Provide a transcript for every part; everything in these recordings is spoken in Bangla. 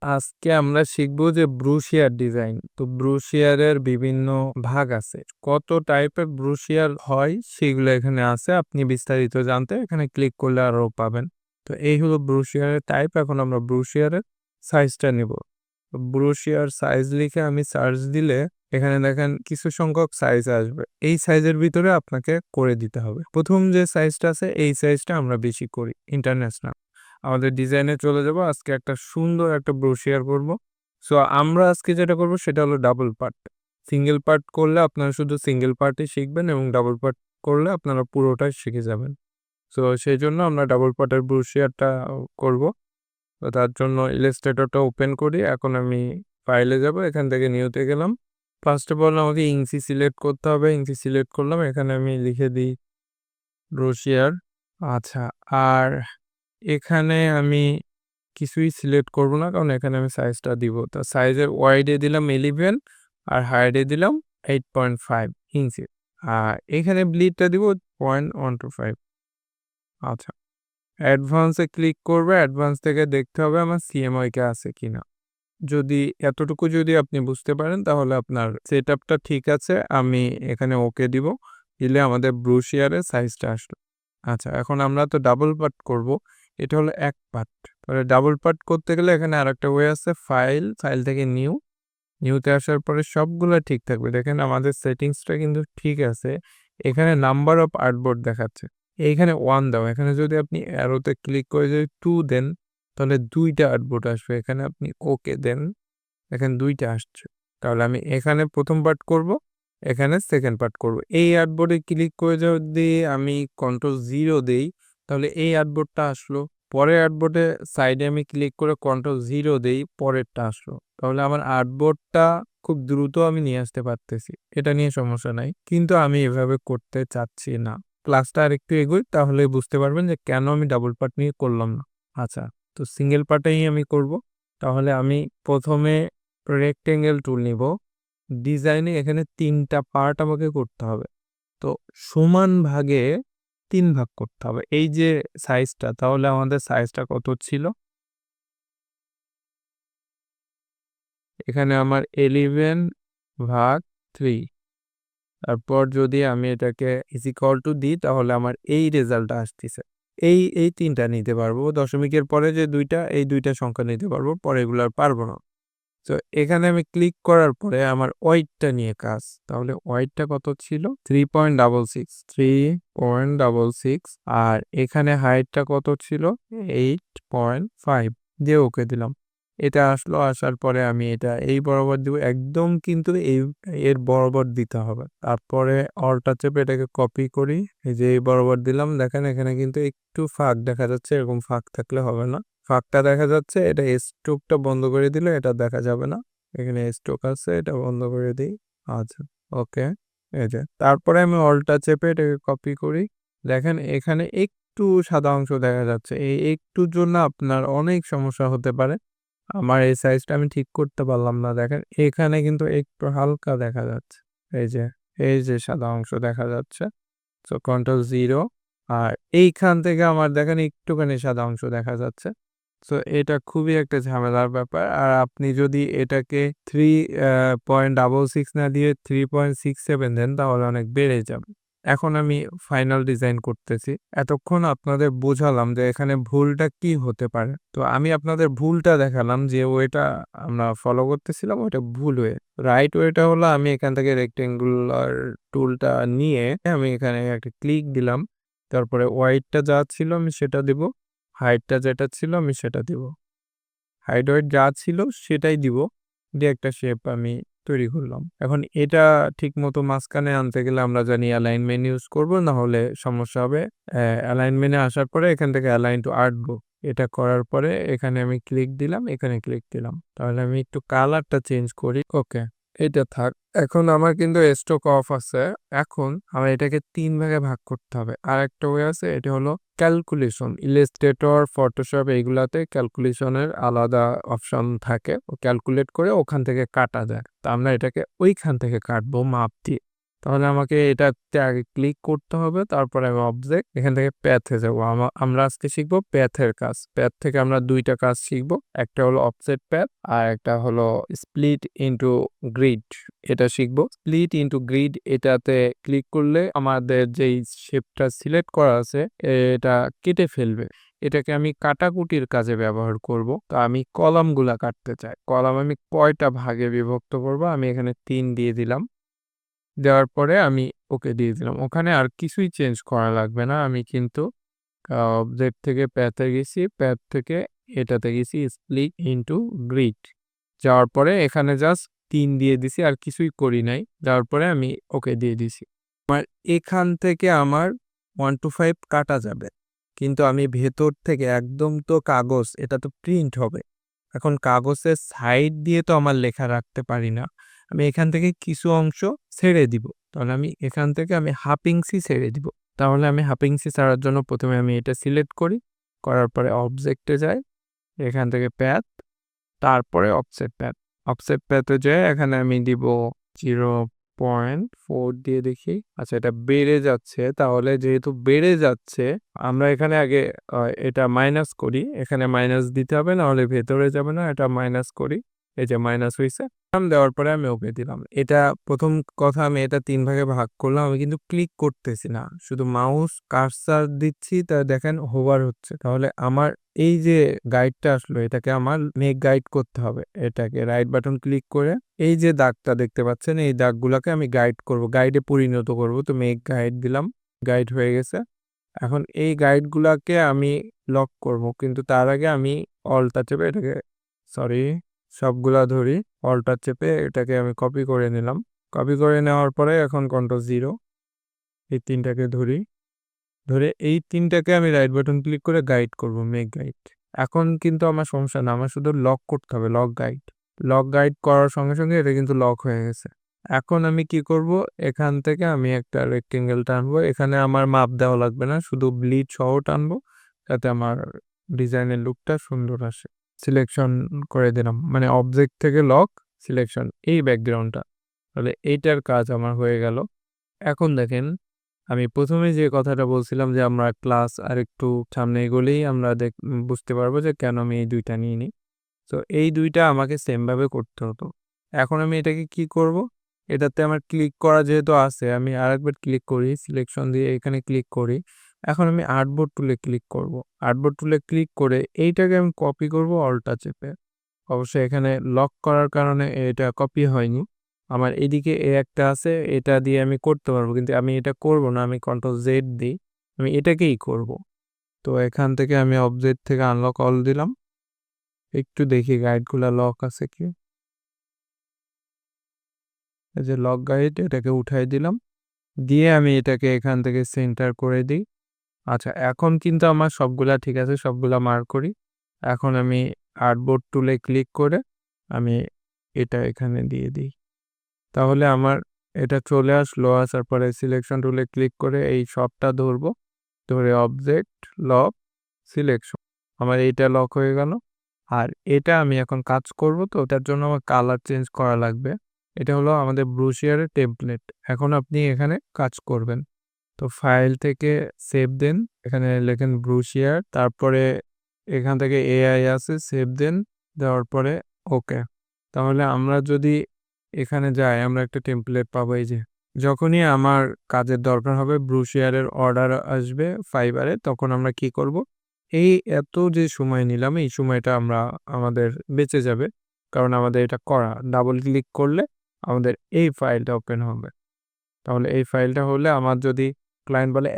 আজকে আমরা শিখবো যে ব্রুশিয়ার ডিজাইন। তো ব্রুশিয়ারের বিভিন্ন ভাগ আছে। কত টাইপের ব্রুশিয়ার হয় সেগুলো এখানে আছে। আপনি বিস্তারিত জানতে এখানে ক্লিক করলে আরো পাবেন। তো এই হলো ব্রুশিয়ারের টাইপ। এখন আমরা ব্রুশিয়ারের সাইজটা নিব। তো ব্রুশিয়ার সাইজ লিখে আমি সার্চ দিলে এখানে দেখেন কিছু সংখ্যক সাইজ আসবে। এই সাইজের ভিতরে আপনাকে করে দিতে হবে। প্রথম যে সাইজটা আছে এই সাইজটা আমরা বেশি করি, ইন্টারন্যাশনাল। আমাদের ডিজাইনে চলে যাব। আজকে একটা সুন্দর একটা ব্রোশিয়ার করব। সো আমরা আজকে যেটা করব সেটা হলো ডাবল পার্ট। সিঙ্গেল পার্ট করলে আপনারা শুধু সিঙ্গেল পার্টই শিখবেন এবং ডাবল পার্ট করলে আপনারা পুরোটাই শিখে যাবেন। সো সেইজন্য আমরা ডাবল পার্টের ব্রোশিয়ারটা করব। তো তার জন্য ইলাস্ট্রেটরটা ওপেন করি। এখন আমি ফাইলে যাব। এখান থেকে নিউতে গেলাম। ফার্স্ট অফ অল আমাকে ইঙ্কসি সিলেক্ট করতে হবে। ইঙ্কসি সিলেক্ট করলাম। এখানে আমি লিখে দিই ব্রোশিয়ার। আচ্ছা, আর এখানে আমি কিছুই সিলেক্ট করব না, কারণ এখানে আমি সাইজটা দিব। তো সাইজের ওয়াইডে দিলাম 11 আর হাইডে দিলাম 8.5 ইঞ্চি। আর এখানে ব্লিডটা দিব 0.125। আচ্ছা, অ্যাডভান্সে ক্লিক করবে। অ্যাডভান্স থেকে দেখতে হবে আমার সিএমওয়াইকে আছে কিনা। যদি এতটুকু যদি আপনি বুঝতে পারেন তাহলে আপনার সেটআপটা ঠিক আছে। আমি এখানে ওকে দিব। দিলে আমাদের ব্রুশিয়ারের সাইজটা আসলো। আচ্ছা, এখন আমরা তো ডাবল পার্ট করব। এটা হলো এক পার্ট। তাহলে ডাবল পার্ট করতে গেলে এখানে আরেকটা ওয়ে আছে, ফাইল, ফাইল থেকে নিউ। নিউতে আসার পরে সবগুলা ঠিক থাকবে। দেখেন আমাদের সেটিংসটা কিন্তু ঠিক আছে। এখানে নাম্বার অফ আর্টবোর্ড দেখাচ্ছে। এইখানে 1 দাও। এখানে যদি আপনি অ্যারোতে ক্লিক করে যদি 2 দেন তাহলে 2টা আর্টবোর্ড আসবে। এখানে আপনি ওকে দেন। দেখেন 2টা আসছে। তাহলে আমি এখানে প্রথম পার্ট করব, এখানে সেকেন্ড পার্ট করব। এই আর্টবোর্ডে ক্লিক করে যদি আমি কন্ট্রোল 0 দেই তাহলে এই আর্টবোর্ডটা আসলো। পরের আর্টবোর্ডে সাইডে আমি ক্লিক করে কন্ট্রোল 0 দেই, পরেরটা আসলো। তাহলে আমার আর্টবোর্ডটা খুব দ্রুত আমি নিয়ে আসতে পারতেছি। এটা নিয়ে সমস্যা নাই। কিন্তু আমি এভাবে করতে চাচ্ছি না। ক্লাসটা আরেকটু এগোই তাহলে বুঝতে পারবেন যে কেন আমি ডাবল পার্ট নিয়ে করলাম না। আচ্ছা, তো সিঙ্গেল পার্টেই আমি করব। তাহলে আমি প্রথমে রেক্টেঙ্গেল টুল নিব। ডিজাইনে এখানে 3টা পার্ট আমাকে করতে হবে। তো সমান ভাগে 3 ভাগ করতে হবে। এই যে সাইজটা, তাহলে আমাদের সাইজটা কত ছিল? এখানে আমার 11/3। তারপর যদি আমি এটাকে ইজ ইকুয়াল টু দিই তাহলে আমার এই রেজাল্টটা আসতেছে। এই 3টা নিতে পারবো। দশমিকের পরে যে 2টা, এই 2টা সংখ্যা নিতে পারবো। পরে এগুলো আর পারবো না। তো এখানে আমি ক্লিক করার পরে আমার ওয়েটটা নিয়ে কাজ। তাহলে ওয়েটটা কত ছিল? 3.66। 3.66। আর এখানে হাইটটা কত ছিল? 8.5 দিয়ে ওকে দিলাম। এটা আসলো। আসার পরে আমি এটা এই বরাবর দিব। একদম কিন্তু এর বরাবর দিতে হবে। তারপরে অল্টা চেপে এটাকে কপি করি। এই যে এই বরাবর দিলাম। দেখেন এখানে কিন্তু একটু ফাঁক দেখা যাচ্ছে। এরকম ফাঁক থাকলে হবে না। ফাঁকটা দেখা যাচ্ছে। এটা স্ট্রোকটা বন্ধ করে দিলে এটা দেখা যাবে না। এখানে স্ট্রোক আছে, এটা বন্ধ করে দিই। আচ্ছা, ওকে। এই যে তারপরে আমি অল্টা চেপে এটাকে কপি করি। দেখেন এখানে একটু সাদা অংশ দেখা যাচ্ছে। এই একটুর জন্য আপনার অনেক সমস্যা হতে পারে। আমার এই সাইজটা আমি ঠিক করতে পারলাম না। দেখেন এখানে কিন্তু একটু হালকা দেখা যাচ্ছে। এই যে সাদা অংশ দেখা যাচ্ছে। So control 0। আর এইখান থেকে আমার দেখেন একটুখানি সাদা অংশ দেখা যাচ্ছে। সো এটা খুবই একটা ঝামেলার ব্যাপার। আর আপনি যদি এটাকে 3.66 না দিয়ে 3.67 দেন তাহলে অনেক বেড়ে যাবে। এখন আমি ফাইনাল ডিজাইন করতেছি। এতক্ষণ আপনাদের বোঝালাম যে এখানে ভুলটা কি হতে পারে। তো আমি আপনাদের ভুলটা দেখালাম যে ওয়েটা আমরা ফলো করতেছিলাম ওইটা ভুল ওয়ে। রাইট ওয়েটা হলো আমি এখান থেকে রেক্টেঙ্গুলার টুলটা নিয়ে আমি এখানে একটা ক্লিক দিলাম। তারপরে ওয়াইডটা যা ছিল আমি সেটা দিব। হাইটটা যেটা ছিল আমি সেটা দিব। হাইট ওয়েট যা ছিল সেটাই দিব। দিয়ে একটা শেপ আমি তৈরি করলাম। এখন এটা ঠিকমতো মাঝখানে আনতে গেলে আমরা জানি অ্যালাইনমেন্ট ইউজ করব, না হলে সমস্যা হবে। অ্যালাইনমেন্টে আসার পরে এখান থেকে অ্যালাইন টু আর্টবুক এটা করার পরে এখানে আমি ক্লিক দিলাম, এখানে ক্লিক দিলাম। তাহলে আমি একটু কালারটা চেঞ্জ করি। ওকে, এটা থাক। এখন আমার কিন্তু স্টক অফ আছে। এখন আমার এটাকে 3 ভাগে ভাগ করতে হবে। আর একটা ওয়ে আছে, এটা হলো ক্যালকুলেশন। ইলাস্ট্রেটর, ফটোশপ এইগুলাতে ক্যালকুলেশনের আলাদা অপশন থাকে। ও ক্যালকুলেট করে ওখান থেকে কাটা যায়। তো আমরা এটাকে ওইখান থেকে কাটবো মাপ দিয়ে। তাহলে আমাকে এটাতে আগে ক্লিক করতে হবে, তারপরে আমি অবজেক্ট এখান থেকে প্যাথে যাবো। আমরা আজকে শিখবো প্যাথের কাজ। প্যাথ থেকে আমরা 2টা কাজ শিখবো, একটা হলো অফসেট প্যাথ আর একটা হলো স্প্লিট ইনটু গ্রিড। এটা শিখবো। স্প্লিট ইনটু গ্রিড এটাতে ক্লিক করলে আমাদের যেই শেপটা সিলেক্ট করা আছে এটা কেটে ফেলবে। এটাকে আমি কাটাকুটির কাজে ব্যবহার করব। তো আমি কলামগুলা কাটতে চাই। কলাম আমি কয়টা ভাগে বিভক্ত করব, আমি এখানে 3 দিয়ে দিলাম। দেওয়ার পরে আমি ওকে দিয়ে দিলাম। ওখানে আর কিছুই চেঞ্জ করা লাগবে না। আমি কিন্তু অবজেক্ট থেকে প্যাথে গেছি, প্যাথ থেকে এটাতে গেছি স্প্লিট ইনটু গ্রিড। যাওয়ার পরে এখানে জাস্ট 3 দিয়ে দিছি, আর কিছুই করি নাই। যাওয়ার পরে আমি ওকে দিয়ে দিছি। আমার এখান থেকে আমার 1 to 5 কাটা যাবে, কিন্তু আমি ভেতর থেকে একদম তো কাগজ, এটা তো প্রিন্ট হবে। এখন কাগজের সাইড দিয়ে তো আমার লেখা রাখতে পারি না। আমি এখান থেকে কিছু অংশ ছেড়ে দিব। তাহলে আমি এখান থেকে আমি হাফ ইঞ্চি ছেড়ে দিব। তাহলে আমি হাফ ইঞ্চি ছাড়ার জন্য প্রথমে আমি এটা সিলেক্ট করি, করার পরে অবজেক্টে যাই, এখান থেকে প্যাথ, তারপরে অফসেট প্যাথ। অফসেট প্যাথে যেয়ে এখানে আমি দিব 0.4 দিয়ে দেখি। আচ্ছা, এটা বেড়ে যাচ্ছে। তাহলে যেহেতু বেড়ে যাচ্ছে, আমরা এখানে আগে এটা মাইনাস করি। এখানে মাইনাস দিতে হবে, নাহলে ভেতরে যাবে না। এটা মাইনাস করি। এই যে মাইনাস হইছে। দেওয়ার পরে আমি ওকে দিলাম। এটা প্রথম কথা, আমি এটা 3 ভাগে ভাগ করলাম। আমি কিন্তু ক্লিক করতেছি না, শুধু মাউস কার্সার দিচ্ছি, তা দেখেন হোভার হচ্ছে। তাহলে আমার এই যে গাইডটা আসলো, এটাকে আমার মেক গাইড করতে হবে। এটাকে রাইট বাটন ক্লিক করে এই যে দাগটা দেখতে পাচ্ছেন, এই দাগগুলোকে আমি গাইড করব, গাইডে পরিণত করব। তো মেক গাইড দিলাম, গাইড হয়ে গেছে। এখন এই গাইডগুলোকে আমি লক করব, কিন্তু তার আগে আমি অল্টা চেপে এটাকে, সরি, সবগুলা ধরি, অল্টা চেপে এটাকে আমি কপি করে নিলাম। কপি করে নেওয়ার পরে এখন কন্ট্রোল 0, এই 3টাকে ধরি, ধরে এই 3টাকে আমি রাইট বাটন ক্লিক করে গাইড করব, মেক গাইড। এখন কিন্তু আমার সমস্যা না, আমার শুধু লক করতে হবে, লক গাইড। লক গাইড করার সঙ্গে সঙ্গে এটা কিন্তু লক হয়ে গেছে। এখন আমি কি করব, এখান থেকে আমি একটা রেক্টেঙ্গেল টানবো। এখানে আমার মাপ দেওয়া লাগবে না, শুধু ব্লিড সহ টানবো, যাতে আমার ডিজাইনের লুকটা সুন্দর আসে। সিলেকশন করে দিলাম, মানে অবজেক্ট থেকে লক, সিলেকশন, এই ব্যাকগ্রাউন্ডটা। তাহলে এইটার কাজ আমার হয়ে গেল। এখন দেখেন, আমি প্রথমে যে কথাটা বলছিলাম যে আমরা ক্লাস আর একটু সামনে এগোলেই আমরা বুঝতে পারবো যে কেন আমি এই 2টা নিয়ে নিই। তো এই 2টা আমাকে সেমভাবে করতে হতো। এখন আমি এটাকে কি করব, এটাতে আমার ক্লিক করা যেহেতু আছে, আমি আরেকবার ক্লিক করি, সিলেকশন দিয়ে এখানে ক্লিক করি। এখন আমি আর্টবোর্ড টুলে ক্লিক করব। আর্টবোর্ড টুলে ক্লিক করে এইটাকে আমি কপি করব অল্টা চেপে। অবশ্যই এখানে লক করার কারণে এটা কপি হয়নি। আমার এদিকে একটা আছে, এটা দিয়ে আমি করতে পারবো, কিন্তু আমি এটা করব না। আমি Ctrl Z দিই, আমি এটাকেই করব। তো এখান থেকে আমি অবজেক্ট থেকে আনলক অল দিলাম। একটু দেখি গাইডগুলা লক আছে কি। এই যে লক গাইড, এটাকে উঠাই দিলাম, দিয়ে আমি এটাকে এখান থেকে সেন্টার করে দিই। আচ্ছা, এখন কিন্তু আমার সবগুলা ঠিক আছে, সবগুলা মার্ক করি। এখন আমি আর্টবোর্ড টুলে ক্লিক করে আমি এটা এখানে দিয়ে দিই। তাহলে আমার এটা চলে আসলো। আসার পরে সিলেকশন টুলে ক্লিক করে এই সবটা ধরবো, ধরে অবজেক্ট লক সিলেকশন, আমার এইটা লক হয়ে গেল। আর এটা আমি এখন কাজ করব, তো ওটার জন্য আমার কালার চেঞ্জ করা লাগবে। এটা হলো আমাদের ব্রুশিয়ারের টেমপ্লেট। এখন আপনি এখানে কাজ করবেন। তো ফাইল থেকে সেভ দেন, এখানে লেখেন ব্রুশিয়ার, তারপরে এখান থেকে এআই আছে, সেভ দেন, দেওয়ার পরে ওকে। তাহলে আমরা যদি এখানে যাই, আমরা একটা টেমপ্লেট পাবো। এই যে যখনই আমার কাজের দরকার হবে, ব্রুশিয়ারের অর্ডার আসবে ফাইবারে, তখন আমরা কি করব, এই এত যে সময় নিলাম, এই সময়টা আমাদের বেঁচে যাবে, কারণ আমাদের এটা করা। ডাবল ক্লিক করলে আমাদের এই ফাইলটা ওপেন হবে। তাহলে এই ফাইলটা হলে আমার যদি ক্লায়েন্ট বলে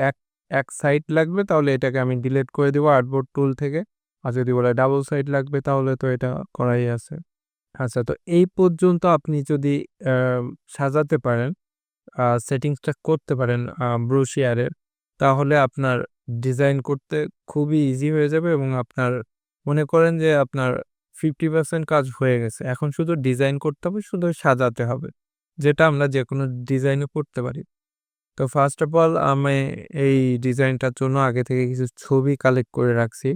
এক সাইট লাগবে, তাহলে এটাকে আমি ডিলিট করে দেবো আর্টবোর্ড টুল থেকে। আর যদি বলে ডাবল সাইট লাগবে, তাহলে তো এটা করাই আছে। আচ্ছা, তো এই পর্যন্ত আপনি যদি সাজাতে পারেন, সেটিংসটা করতে পারেন ব্রুশিয়ারের, তাহলে আপনার ডিজাইন করতে খুবই ইজি হয়ে যাবে, এবং আপনার মনে করেন যে আপনার 50% কাজ হয়ে গেছে। এখন শুধু ডিজাইন করতে হবে, শুধু সাজাতে হবে, যেটা আমরা যে কোনো ডিজাইনে করতে পারি। তো ফার্স্ট অফ অল আমি এই ডিজাইনটার জন্য আগে থেকে কিছু ছবি কালেক্ট করে রাখছি,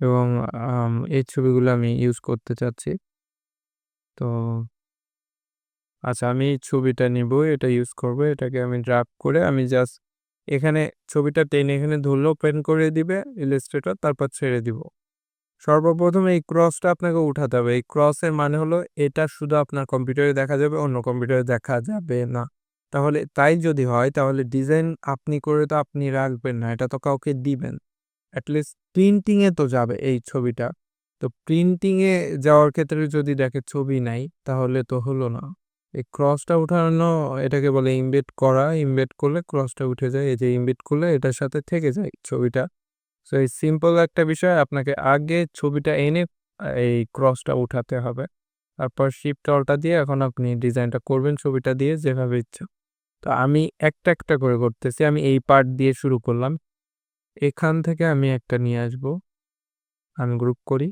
এবং এই ছবিগুলো আমি ইউজ করতে চাচ্ছি। তো আচ্ছা, আমি এই ছবিটা নিবো, এটা ইউজ করব। এটাকে আমি ড্রাগ করে আমি জাস্ট এখানে ছবিটা টেনে এখানে ধরলে ওপেন করে দিবে ইলাস্ট্রেটর, তারপর ছেড়ে দিব। সর্বপ্রথম এই ক্রসটা আপনাকে উঠাতে হবে। এই ক্রসের মানে হলো এটা শুধু আপনার কম্পিউটারে দেখা যাবে, অন্য কম্পিউটারে দেখা যাবে না। তাহলে তাই যদি হয় তাহলে ডিজাইন আপনি করে তো আপনি রাখবেন না, এটা তো কাউকে দিবেন। এটলিস্ট প্রিন্টিং এ তো যাবে এই ছবিটা। তো প্রিন্টিং এ যাওয়ার ক্ষেত্রে যদি দেখে ছবি নাই তাহলে তো হলো না। এই ক্রসটা উঠানো এটাকে বলে ইমবেড করা। ইমবেড করলে ক্রসটা উঠে যায়। এই যে ইমবেড করলে এটার সাথে থেকে যায় ছবিটা। সো এই সিম্পল একটা বিষয়, আপনাকে আগে ছবিটা এনে এই ক্রসটা উঠাতে হবে। তারপর শিফট অল্টা দিয়ে এখন আপনি ডিজাইনটা করবেন ছবিটা দিয়ে যেভাবে ইচ্ছা। তো আমি একটা করে করতেছি। আমি এই পার্ট দিয়ে শুরু করলাম। এখান থেকে আমি একটা নিয়ে আসবো। আনগ্রুপ করি।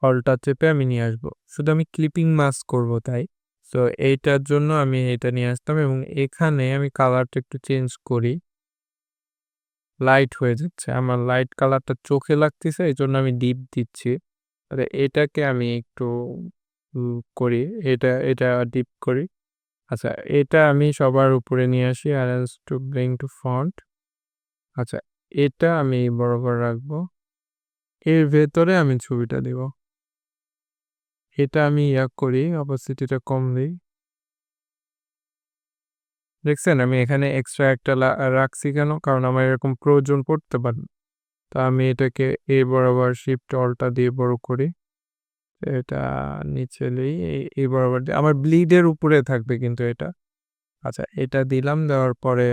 অল্টা চেপে আমি নিয়ে আসবো। শুধু আমি ক্লিপিং মাস্ক করব তাই। সো এইটার জন্য আমি এটা নিয়ে আসতাম এবং এখানে আমি কালারটা একটু চেঞ্জ করি। লাইট হয়ে যাচ্ছে। আমার লাইট কালারটা চোখে লাগতেছে, এজন্য আমি ডিপ দিচ্ছি। এটাকে আমি একটু করি। এটা ডিপ করি। আচ্ছা, এটা আমি সবার উপরে নিয়ে আসি। Arrange to bring to font. আচ্ছা, এটা আমি বরাবর রাখবো। এর ভেতরে আমি ছবিটা দিব। এটা আমি করি, অপাসিটিটা কম দেই। দেখছেন আমি এখানে এক্সট্রা একটা রাখছি কেন? কারণ আমার এরকম প্রয়োজন পড়তে পারে। তো আমি এটাকে বরাবর শিফট অল্টা দিয়ে বড় করি। এটা নিচে নেই, এই বরাবর দিয়ে আমার ব্লিডের উপরে থাকবে কিন্তু এটা। আচ্ছা, এটা দিলাম, দেওয়ার পরে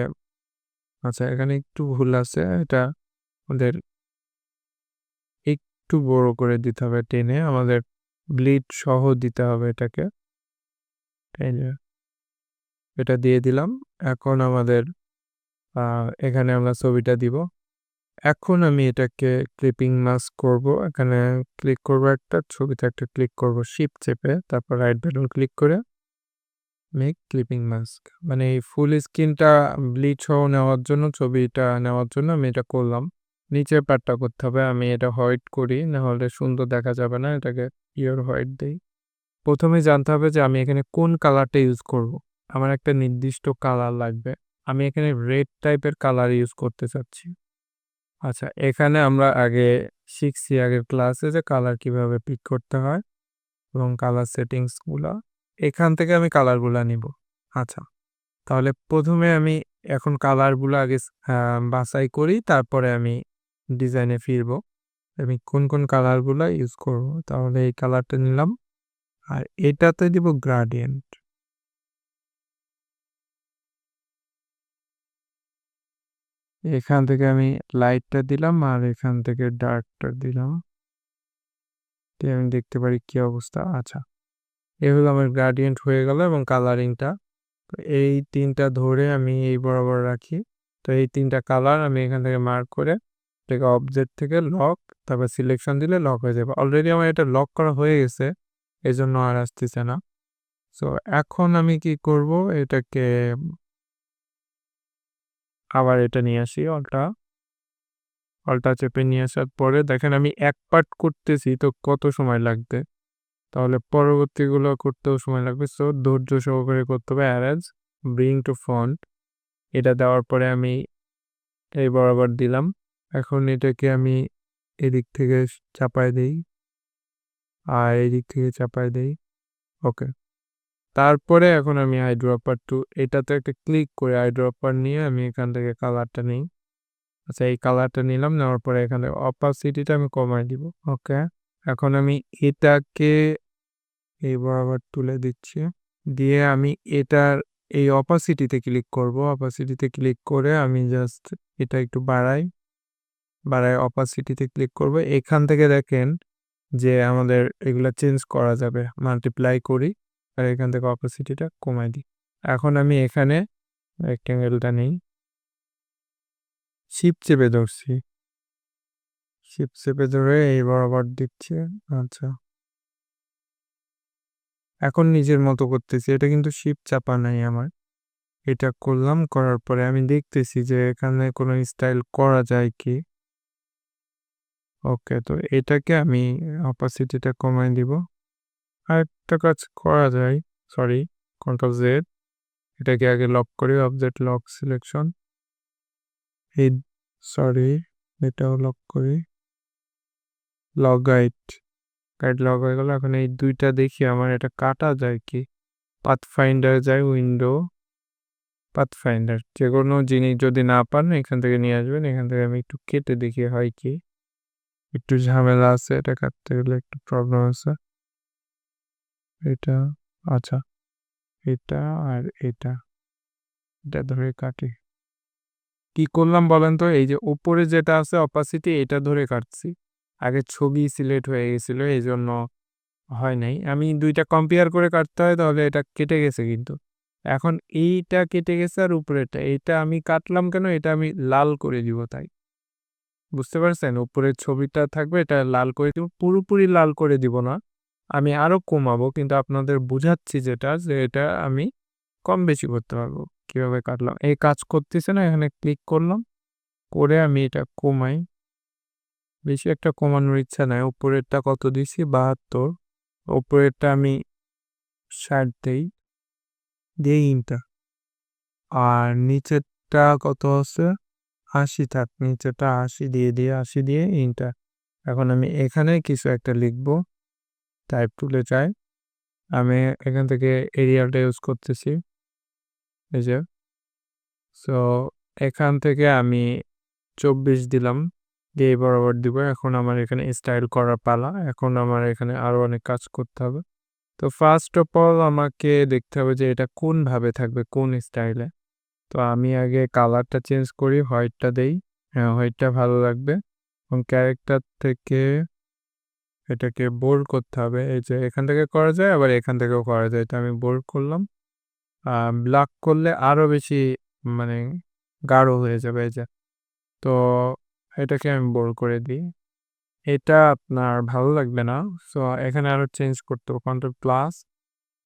আচ্ছা এখানে একটু ভুল আছে। এটা আমাদের একটু বড় করে দিতে হবে টেনে। আমাদের ব্লিড সহ দিতে হবে এটাকে। এই যে এটা দিয়ে দিলাম। এখন আমাদের এখানে আমরা ছবিটা দিব। এখন আমি এটাকে ক্লিপিং মাস্ক করব। এখানে ক্লিক করব, একটা ছবিতে একটা ক্লিক করব শিফট চেপে, তারপর রাইট বাটন ক্লিক করে মেক ক্লিপিং মাস্ক। মানে এই ফুল স্ক্রিনটা ব্লিড সহ নেওয়ার জন্য, ছবিটা নেওয়ার জন্য আমি এটা করলাম। নিচের পার্টটা করতে হবে। আমি এটা হোয়াইট করি, না হলে সুন্দর দেখা যাবে না। এটাকে পিওর হোয়াইট দেই। প্রথমে জানতে হবে যে আমি এখানে কোন কালারটা ইউজ করব। আমার একটা নির্দিষ্ট কালার লাগবে। আমি এখানে রেড টাইপের কালার ইউজ করতে চাচ্ছি। আচ্ছা, এখানে আমরা আগে শিখছি আগের ক্লাসে যে কালার কিভাবে পিক করতে হয় এবং কালার সেটিংসগুলা। এখান থেকে আমি কালারগুলা নিব। আচ্ছা, তাহলে প্রথমে আমি এখন কালারগুলো আগে বাছাই করি, তারপরে আমি ডিজাইনে ফিরবো। আমি কোন কালারগুলা ইউজ করব। তাহলে এই কালারটা নিলাম আর এটাতে দিব গ্রাডিয়েন্ট। এখান থেকে আমি লাইটটা দিলাম আর এখান থেকে ডার্কটা দিলাম। আমি দেখতে পারি কি অবস্থা। আচ্ছা, এই হলো আমার গ্রাডিয়েন্ট হয়ে গেল এবং কালারিংটা। তো এই ৩টা ধরে আমি এই বরাবর রাখি। তো এই ৩টা কালার আমি এখান থেকে মার্ক করে এটাকে অবজেক্ট থেকে লক, তারপর সিলেকশন দিলে লক হয়ে যাবে। অলরেডি আমার এটা লক করা হয়ে গেছে, এজন্য আর আসতেছে না। সো এখন আমি কি করব, এটাকে আবার এটা নিয়ে আসি অল্টা চেপে নিয়ে আসার পরে দেখেন আমি এক পার্ট করতেছি, তো কত সময় লাগবে। তাহলে পরবর্তীগুলো করতেও সময় লাগবে। সো ধৈর্য সহকারে করতে হবে। অ্যারেঞ্জ ব্রিং টু ফন্ট, এটা দেওয়ার পরে আমি এই বরাবর দিলাম। এখন এটাকে আমি এদিক থেকে চাপায় দেই আর এদিক থেকে চাপায় দেই। ওকে, তারপরে এখন আমি আইড্রপার টু এটাতে একটা ক্লিক করে আইড্রপার নিয়ে আমি এখান থেকে কালারটা নিই। আচ্ছা, এই কালারটা নিলাম, নেওয়ার পরে এখানে অপাসিটিটা আমি কমাই দিব। ওকে, এখন আমি এটাকে এই বরাবর তুলে দিচ্ছি। দিয়ে আমি এটার এই অপাসিটিতে ক্লিক করব। অপাসিটিতে ক্লিক করে আমি জাস্ট এটা একটু বাড়ায় অপাসিটিতে ক্লিক করব। এখান থেকে দেখেন যে আমাদের এগুলা চেঞ্জ করা যাবে। মাল্টিপ্লাই করি আর এখান থেকে অপাসিটিটা কমাই দিই। এখন আমি এখানে রেক্টেঙ্গেলটা নেই, শিফট চেপে ধরছি। শিফট চেপে ধরে এই বরাবর দিচ্ছি। আচ্ছা, এখন নিজের মতো করতেছি। এটা কিন্তু শিফট চাপা নাই আমার। এটা করলাম, করার পরে আমি দেখতেছি যে এখানে কোনো স্টাইল করা যায় কি। ওকে, তো এটাকে আমি অপাসিটিটা কমাই দিব। আরেকটা কাজ করা যায়, সরি, কন্ট্রোল জেড, এটাকে আগে লক করি, অবজেক্ট লক সিলেকশন, এই সরি এটাও লক করি, লক গাইড লক হয়ে গেল। এখন এই দুইটা দেখি আমার এটা কাটা যায় কি, পাথফাইন্ডার যায়, উইন্ডো পাথফাইন্ডার, যে কোনো জিনিস যদি না পান এখান থেকে নিয়ে আসবেন। এখান থেকে আমি একটু কেটে দেখি হয় কি, একটু ঝামেলা আছে, এটা কাটতে গেলে একটু প্রবলেম আছে। এটা আচ্ছা, এটা আর এটা ধরে কাটি। কি করলাম বলেন তো, এই যে উপরে যেটা আছে অপাসিটি, এটা ধরে কাটছি। আগে ছবি সিলেক্ট হয়ে গেছিল, এই জন্য হয় নাই। আমি দুইটা কম্পেয়ার করে কাটতে হয়, তাহলে এটা কেটে গেছে কিন্তু। এখন এইটা কেটে গেছে আর উপরেরটা, এইটা আমি কাটলাম কেন, এটা আমি লাল করে দিব তাই। বুঝতে পারছেন? উপরের ছবিটা থাকবে, এটা লাল করে দিব, পুরোপুরি লাল করে দিব না, আমি আরো কমাবো, কিন্তু আপনাদের বুঝাচ্ছি যেটা, যে এটা আমি কম বেশি করতে পারবো। কিভাবে কাটলাম, এই কাজ করতেছে না, এখানে ক্লিক করলাম, করে আমি এটা কমাই। বেশি একটা কমানোর ইচ্ছা নাই। উপরেরটা কত দিছি, 72, উপরেরটা আমি 60 দেই, দিয়ে ইন্টার। আর নিচেরটা কত আছে, 80 থাক, নিচেরটা 80 দিয়ে 80 দিয়ে ইন্টার। এখন আমি এখানে কিছু একটা লিখবো, টাইপ টুলে যাই, আমি এখান থেকে এরিয়ালটা ইউজ করতেছি, এই যে। সো এখান থেকে আমি 24 দিলাম, দিয়ে বরাবর দিব। এখন আমার এখানে স্টাইল করার পালা, এখন আমার এখানে আরো অনেক কাজ করতে হবে। তো ফার্স্ট অফ অল আমাকে দেখতে হবে যে এটা কোনভাবে থাকবে, কোন স্টাইলে। তো আমি আগে কালারটা চেঞ্জ করি, হোয়াইটটা দেই, হ্যাঁ হোয়াইটটা ভালো লাগবে। এবং ক্যারেক্টার থেকে এটাকে বোল্ড করতে হবে, এই যে এখান থেকে করা যায়, আবার এখান থেকেও করা যায়। তো আমি বোল্ড করলাম, ব্ল্যাক করলে আরো বেশি মানে গাঢ় হয়ে যাবে, এই যে। তো এটাকে আমি বোল্ড করে দিই, এটা আপনার ভালো লাগবে না। সো এখানে আরো চেঞ্জ করতে হবে, কন্ট্রোল প্লাস।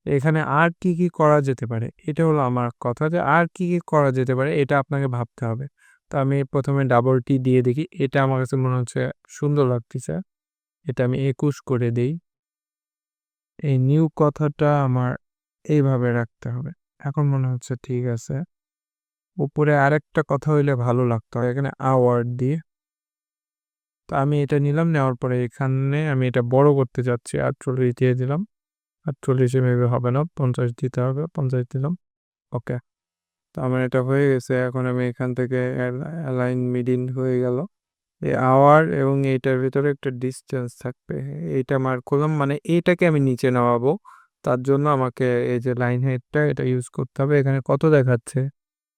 এখানে আর কি কি করা যেতে পারে, এটা হলো আমার কথা, যে আর কি কি করা যেতে পারে এটা আপনাকে ভাবতে হবে। তো আমি প্রথমে ডাবল টি দিয়ে দেখি, এটা আমার কাছে মনে হচ্ছে সুন্দর লাগতেছে, এটা আমি 21 করে দিই। এই নিউ কথাটা আমার এইভাবে রাখতে হবে, এখন মনে হচ্ছে ঠিক আছে। উপরে আরেকটা কথা হইলে ভালো লাগতো, এখানে আওয়ার্ড দিয়ে। তো আমি এটা নিলাম, নেওয়ার পরে এখানে আমি এটা বড় করতে যাচ্ছি, 48 দিয়ে দিলাম। 48 মেবি হবে না, 50 দিতে হবে, 50 দিলাম, ওকে। তো আমার এটা হয়ে গেছে। এখন আমি এখান থেকে অ্যালাইন মিডিল হয়ে গেল, এই আওয়ার এবং এইটার ভিতরে একটা ডিস্টেন্স থাকবে, এইটা মার্ক করলাম, মানে এইটাকে আমি নিচে নামাবো। তার জন্য আমাকে এই যে লাইন হেডটা এটা ইউজ করতে হবে। এখানে কত দেখাচ্ছে,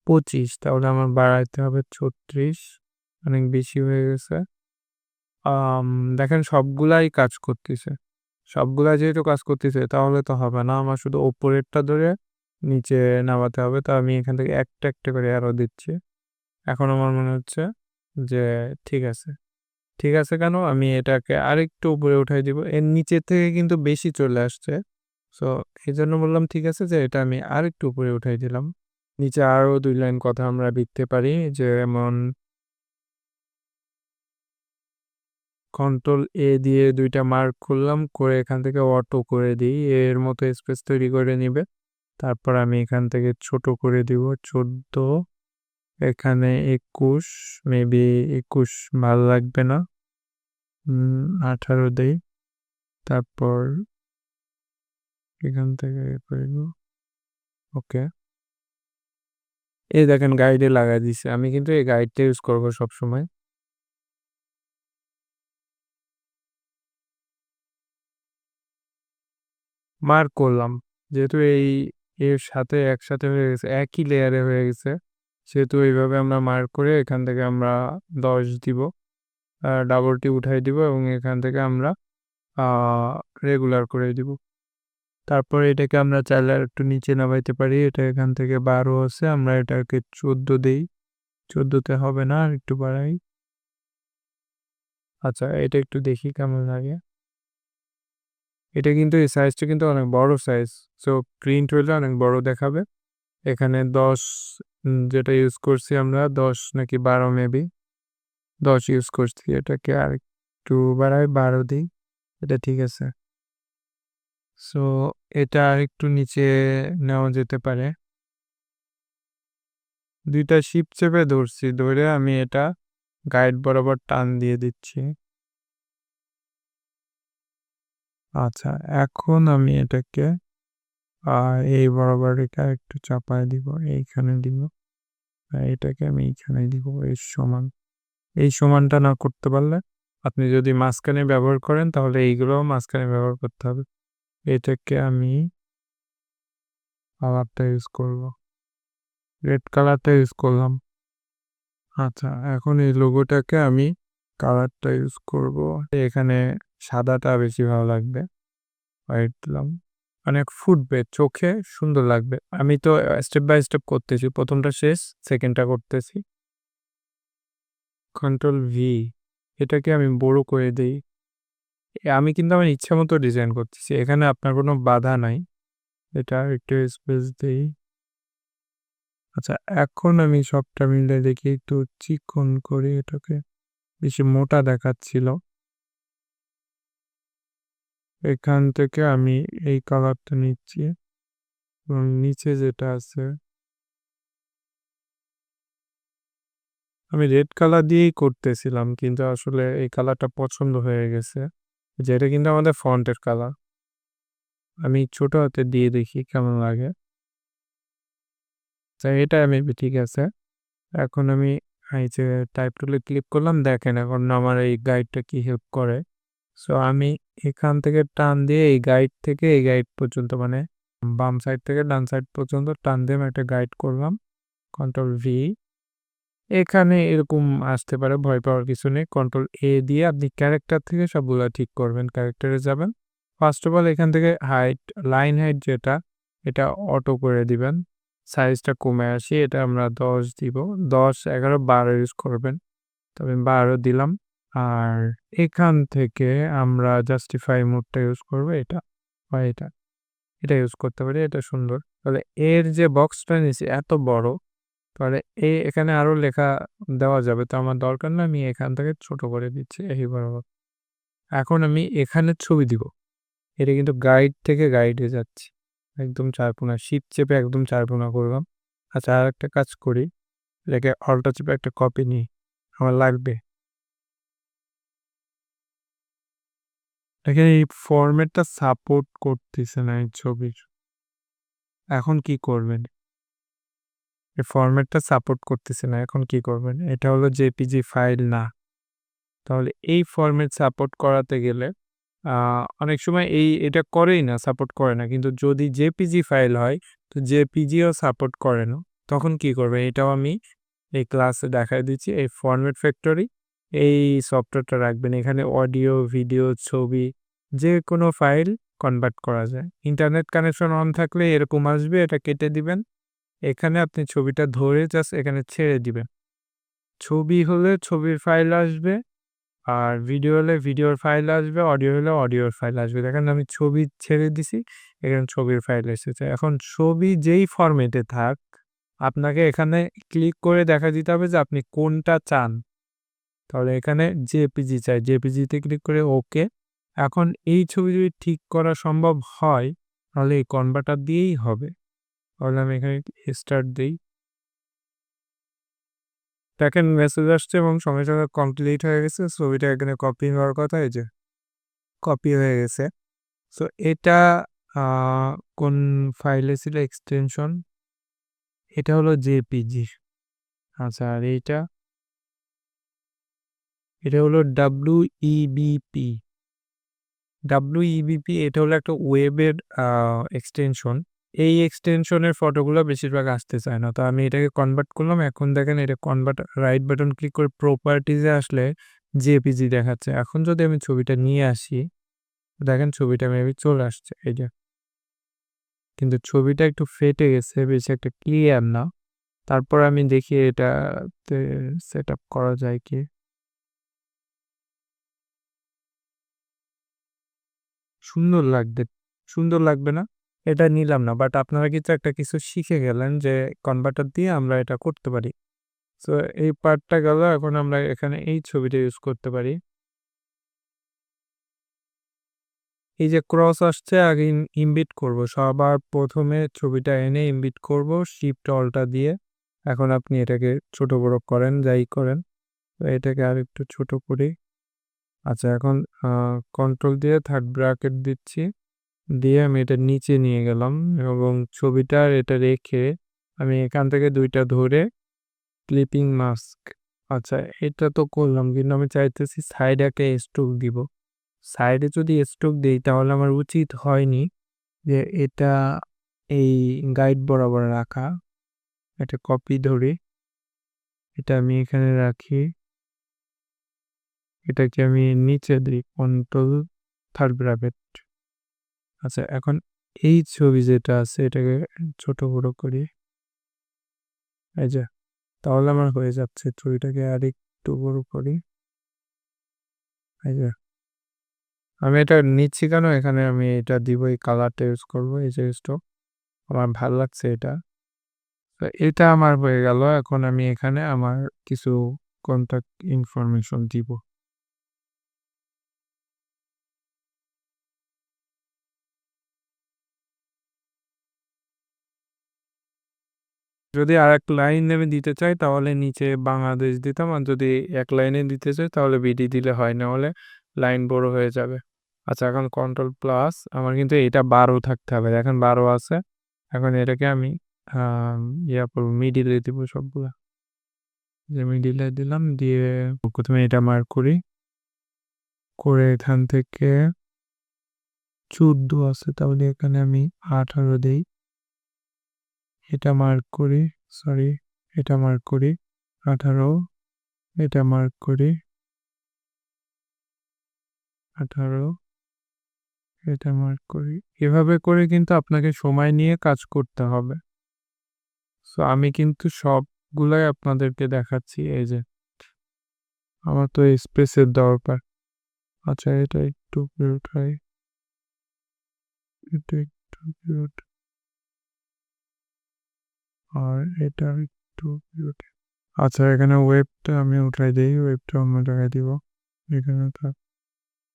25, তাহলে আমার বাড়াইতে হবে 36, অনেক বেশি হয়ে গেছে। দেখেন সবগুলাই কাজ করতেছে, সবগুলা যেহেতু কাজ করতেছে তাহলে তো হবে না, আমার শুধু ওপরেরটা ধরে নিচে নামাতে হবে। তো আমি এখান থেকে একটা একটা করে অ্যারো দিচ্ছি। এখন আমার মনে হচ্ছে যে ঠিক আছে। ঠিক আছে কেন, আমি এটাকে আরেকটু উপরে উঠাই দিব, এর নিচের থেকে কিন্তু বেশি চলে আসছে। সো এই জন্য বললাম ঠিক আছে, যে এটা আমি আরেকটু উপরে উঠাই দিলাম। নিচে আরো 2 লাইন কথা আমরা লিখতে পারি, যেমন কন্ট্রোল এ দিয়ে 2টা মার্ক করলাম, করে এখান থেকে অটো করে দিই, এর মতো স্পেস তৈরি করে নিবে। তারপর আমি এখান থেকে ছোট করে দিব, 14, এখানে 21, মেবি 21 ভালো লাগবে না, 18 দেই। তারপর এখান থেকে করব, ওকে। এই দেখেন গাইডে লাগাই দিছে, আমি কিন্তু এই গাইডটা ইউজ করবো সবসময়। মার্ক করলাম, যেহেতু এই এর সাথে একসাথে হয়ে গেছে, একই লেয়ারে হয়ে গেছে, সেহেতু এইভাবে আমরা মার্ক করে এখান থেকে আমরা 10 দিব, ডাবলটি উঠাই দিব, এবং এখান থেকে আমরা রেগুলার করে দিব। তারপর এটাকে আমরা চাইলে আর একটু নিচে নামাইতে পারি, এটা এখান থেকে 12 আছে, আমরা এটাকে 14 দেই, 14তে হবে না, আর একটু বাড়াই। আচ্ছা এটা একটু দেখি কেমন লাগে। এটা কিন্তু এই সাইজটা কিন্তু অনেক বড় সাইজ, সো প্রিন্ট হইলে অনেক বড় দেখাবে। এখানে 10 যেটা ইউজ করছি আমরা, 10 নাকি 12 মেবি, 10 ইউজ করছি, এটাকে আর একটু বাড়াই, 12 দিই, এটা ঠিক আছে। সো এটা আরেকটু নিচে নেওয়া যেতে পারে। ২ টা শিপ চেপে ধরছি। ধরে আমি এটা গাইড বরাবর টান দিয়ে দিচ্ছি। আচ্ছা, এখন আমি এটাকে এই বরাবর রেখে একটু চাপায় দিব। এইখানে দিব। এটাকে আমি এইখানে দিব। এই সমান। এই সমানটা না করতে পারলে আপনি যদি মাঝখানে ব্যবহার করেন তাহলে এইগুলোও মাঝখানে ব্যবহার করতে হবে। এটাকে আমি কালারটা ইউজ করব। রেড কালারটা ইউজ করলাম। আচ্ছা, এখন এই লোগোটাকে আমি কালারটা ইউজ করব। এখানে সাদাটা বেশি ভালো লাগবে। হোয়াইট দিলাম। অনেক ফুটবে, চোখে সুন্দর লাগবে। আমি তো স্টেপ বাই স্টেপ করতেছি। ১ম টা শেষ, 2nd টা করতেছি। Control V. এটাকে আমি বড় করে দেই। আমি কিন্তু আমার ইচ্ছামতো ডিজাইন করতেছি। এখানে আপনার কোনো বাধা নাই। এটা একটু স্পেস দেই। আচ্ছা, এখন আমি সবটা মিলে দেখি একটু চিকন করি এটাকে। বেশি মোটা দেখাচ্ছিল। এখান থেকে আমি এই কালারটা নিচ্ছি এবং নিচে যেটা আছে আমি রেড কালার দিয়েই করতেছিলাম কিন্তু আসলে এই কালারটা পছন্দ হয়ে গেছে। যেটা কিন্তু আমাদের ফন্টের কালার। আমি ছোট হাতে দিয়ে দেখি কেমন লাগে। এটা মেবি ঠিক আছে। এখন আমি এই যে টাইপ টুলে ক্লিক করলাম, দেখেন এখন আমার এই গাইডটা কি হেল্প করে। সো আমি এখান থেকে টান দিয়ে এই গাইড থেকে এই গাইড পর্যন্ত মানে বাম সাইড থেকে ডান সাইড পর্যন্ত টান দিয়ে আমি একটা গাইড করলাম। Control V. এখানে এরকম আসতে পারে, ভয় পাওয়ার কিছু নেই। কন্ট্রোল এ দিয়ে আপনি ক্যারেক্টার থেকে সবগুলা ঠিক করবেন। ক্যারেক্টারে যাবেন। ফার্স্ট অফ অল এখান থেকে হাইট, লাইন হাইট যেটা, এটা অটো করে দিবেন। সাইজটা কমে আসি, এটা আমরা ১০ দিব। ১০, ১১, ১২ ইউজ করবেন। তবে ১২ দিলাম। আর এখান থেকে আমরা জাস্টিফাই মোডটা ইউজ করব এটা বা এটা। এটা ইউজ করতে পারি, এটা সুন্দর। তাহলে এর যে বক্সটা নিছি এত বড়, তাহলে এখানে আরো লেখা দেওয়া যাবে। তো আমার দরকার না, আমি এখান থেকে ছোট করে দিচ্ছি এই বরাবর। এখন আমি এখানে ছবি দিব। এটা কিন্তু গাইড থেকে গাইডে যাচ্ছি। একদম ৪ কোণা শিফট চেপে একদম ৪ কোণা করলাম। আচ্ছা, আরেকটা কাজ করি। এটাকে অল্টা চেপে একটা কপি নিই। আমার লাগবে। দেখেন এই ফরম্যাটটা সাপোর্ট করতেছে না এই ছবির। এখন কি করবেন? এই ফরম্যাটটা সাপোর্ট করতেছে না। এখন কি করবেন? এটা হলো জেপিজি ফাইল না। তাহলে এই ফরম্যাট সাপোর্ট করাতে গেলে অনেক সময় এটা করেই না, সাপোর্ট করে না। কিন্তু যদি জেপিজি ফাইল হয়, তো জেপিজিও সাপোর্ট করে না। তখন কি করবেন? এটাও আমি এই ক্লাসে দেখায় দিচ্ছি। এই ফরম্যাট ফ্যাক্টরি এই সফটওয়্যারটা রাখবেন। এখানে অডিও, ভিডিও, ছবি যেকোনো ফাইল কনভার্ট করা যায়। ইন্টারনেট কানেকশন অন থাকলে এরকম আসবে, এটা কেটে দিবেন। এখানে আপনি ছবিটা ধরে জাস্ট এখানে ছেড়ে দিবেন। ছবি হলে ছবির ফাইল আসবে। আর ভিডিও হলে ভিডিওর ফাইল আসবে, অডিও হলে অডিওর ফাইল আসবে। দেখেন আমি ছবি ছেড়ে দিছি, এখানে ছবির ফাইল এসেছে। এখন ছবি যেই ফরম্যাটে থাক, আপনাকে এখানে ক্লিক করে দেখা দিতে হবে যে আপনি কোনটা চান। তাহলে এখানে জেপিজি চাই, জেপিজিতে ক্লিক করে ওকে। এখন এই ছবি যদি ঠিক করা সম্ভব হয়, তাহলে এই কনভার্টার দিয়েই হবে। তাহলে আমি এখানে স্টার্ট দেই। দেখেন মেসেজ আসছে এবং সঙ্গে, সঙ্গে কমপ্লিট হয়ে গেছে। ছবিটা এখানে কপি হওয়ার কথা, এই যে কপি হয়ে গেছে। সো এটা আ কোন ফাইলে ছিল এক্সটেনশন? এটা হলো জেপিজি। আচ্ছা, আর এটা হলো WEBP। WEBP এটা হলো একটা ওয়েবের এক্সটেনশন। এই এক্সটেনশনের ফটোগুলো বেশিরভাগ আসতে চায় না। তো আমি এটাকে কনভার্ট করলাম। এখন দেখেন এটা কনভার্ট, রাইট বাটন ক্লিক করে প্রপার্টিজে আসলে জেপিজি দেখাচ্ছে। এখন যদি আমি ছবিটা নিয়ে আসি, দেখেন ছবিটা মেবি চলে আসছে। এই যে। কিন্তু ছবিটা একটু ফেটে গেছে, বেশি একটা ক্লিয়ার না। তারপর আমি দেখি এটাতে সেটআপ করা যায় কি? সুন্দর লাগবে, সুন্দর লাগবে না? এটা নিলাম না। বাট আপনারা কিন্তু একটা কিছু শিখে গেলেন যে কনভার্টার দিয়ে আমরা এটা করতে পারি। সো এই পার্টটা গেল। এখন আমরা এখানে এই ছবিটা ইউজ করতে পারি। এই যে ক্রস আসছে আগে ইমবিট করব। সবার ১ম এ ছবিটা এনে ইমবিট করব শিফট অল্টা দিয়ে। এখন আপনি এটাকে ছোট বড় করেন, যাই করেন। তো এটাকে আরেকটু ছোট করি। আচ্ছা এখন কন্ট্রোল দিয়ে থার্ড ব্র্যাকেট দিচ্ছি। দিয়ে আমি এটা নিচে নিয়ে গেলাম এবং ছবিটা এটা রেখে আমি এখান থেকে ২ টা ধরে ক্লিপিং মাস্ক। আচ্ছা এটা তো করলাম কিন্তু আমি চাইতেছি সাইডে একটা স্ট্রোক দিব। সাইডে যদি স্ট্রোক দেই তাহলে আমার উচিত হয়নি যে এটা এই গাইড বরাবর রাখা। এটা কপি ধরি। এটা আমি এখানে রাখি। এটাকে আমি নিচে দিই কন্ট্রোল থার্ড ব্র্যাকেট। আচ্ছা এখন এই ছবি যেটা আছে এটাকে ছোট বড় করি। এই যে তাহলে আমার হয়ে যাচ্ছে। ছবিটাকে আরেকটু বড় করি। এই যে আমি এটা নিচ্ছি কেন এখানে আমি এটা দিব এই কালারটা ইউজ করব এই যে স্টক আমার ভাল লাগছে এটা। তো এটা আমার হয়ে গেল। এখন আমি এখানে আমার কিছু কন্টাক্ট ইনফরমেশন দিব। যদি আরেক লাইন আমি দিতে চাই তাহলে নিচে বাংলাদেশ দিতাম। আর যদি এক লাইনে দিতে চাই তাহলে বিডি দিলে হয়, না হলে লাইন বড় হয়ে যাবে। আচ্ছা এখন কন্ট্রোল প্লাস আমার কিন্তু এটা ১২ থাকতে হবে। এখন ১২ আছে। এখন এটাকে আমি করব মিডিলে দিব সবগুলা। যে মিডিলে দিলাম দিয়ে ১ম এ এটা মার্ক করি। করে এখান থেকে ১৪ আছে তাহলে এখানে আমি ১৮ দেই। এটা মার্ক করি, সরি এটা মার্ক করি ১৮, এটা মার্ক করি ১৮, এটা মার্ক করি। এভাবে করে কিন্তু আপনাকে সময় নিয়ে কাজ করতে হবে। সো আমি কিন্তু সবগুলাই আপনাদেরকে দেখাচ্ছি। এই যে আমার তো স্পেসের দরকার। আচ্ছা এটা একটু উপরে উঠাই, এটা একটু উপরে উঠাই, আর এটা একটু উপরে উঠাই। আচ্ছা এখানে ওয়েবটা আমি উঠাই দিই, ওয়েবটা অন্য জায়গায় দিব। এখানে থাক।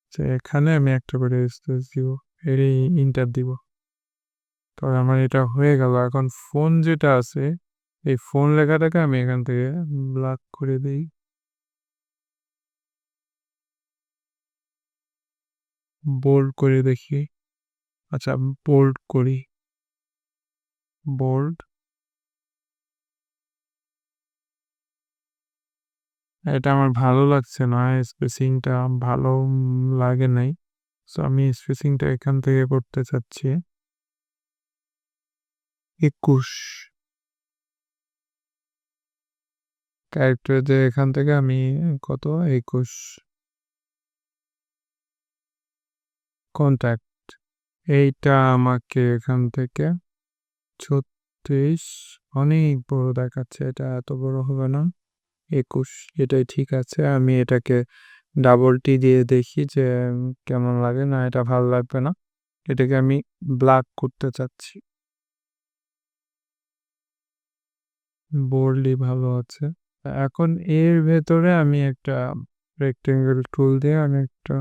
আচ্ছা এখানে আমি একটা করে স্পেস দিব, এর ইন্টার দিব। তবে আমার এটা হয়ে গেল। এখন ফোন যেটা আছে এই ফোন লেখাটাকে আমি এখান থেকে ব্ল্যাক করে দিই। বোল্ড করে দেখি। আচ্ছা বোল্ড করি, বোল্ড। এটা আমার ভালো লাগছে না, স্পেসিংটা ভালো লাগে নাই। সো আমি স্পেসিংটা এখান থেকে করতে চাচ্ছি ২১ ক্যারেক্টার, যে এখান থেকে আমি কত ২১ কন্ট্যাক্ট, এইটা আমাকে এখান থেকে ৩৬ অনেক বড় দেখাচ্ছে, এটা এত বড় হবে না। ২১ এটাই ঠিক আছে। আমি এটাকে ডাবল টি দিয়ে দেখি যে কেমন লাগে। না এটা ভালো লাগবে না, এটাকে আমি ব্ল্যাক করতে চাচ্ছি। বোল্ডই ভালো আছে। এখন এর ভেতরে আমি একটা রেক্টেঙ্গেল টুল দিয়ে আমি একটা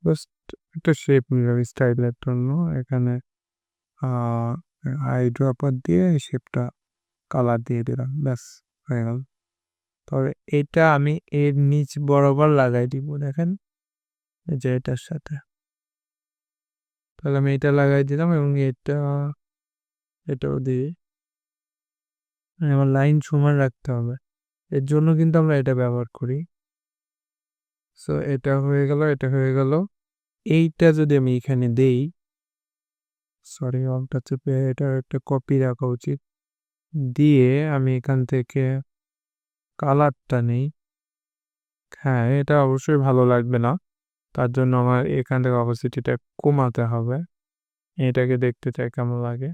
জাস্ট একটা শেপ নিলাম স্টাইলের জন্য। এখানে আই ড্রপার দিয়ে এই শেপটা কালার দিয়ে দিলাম, ব্যাস হয়ে গেল। তবে এটা আমি এর নিচ বরাবর লাগাই দিব, দেখেন যে এটার সাথে। তাহলে আমি এটা লাগাই দিলাম এবং এটাও দিই। আমার লাইন সমান রাখতে হবে, এর জন্য কিন্তু আমরা এটা ব্যবহার করি। সো এটা হয়ে গেল, এটা হয়ে গেল। এইটা যদি আমি এখানে দেই, সরি অলটা চেপে এটার একটা কপি রাখা উচিত। দিয়ে আমি এখান থেকে কালারটা নেই। হ্যাঁ এটা অবশ্যই ভালো লাগবে না, তার জন্য আমার এখান থেকে অপসিটিটা কমাতে হবে। এটাকে দেখতে চাই কেমন লাগে।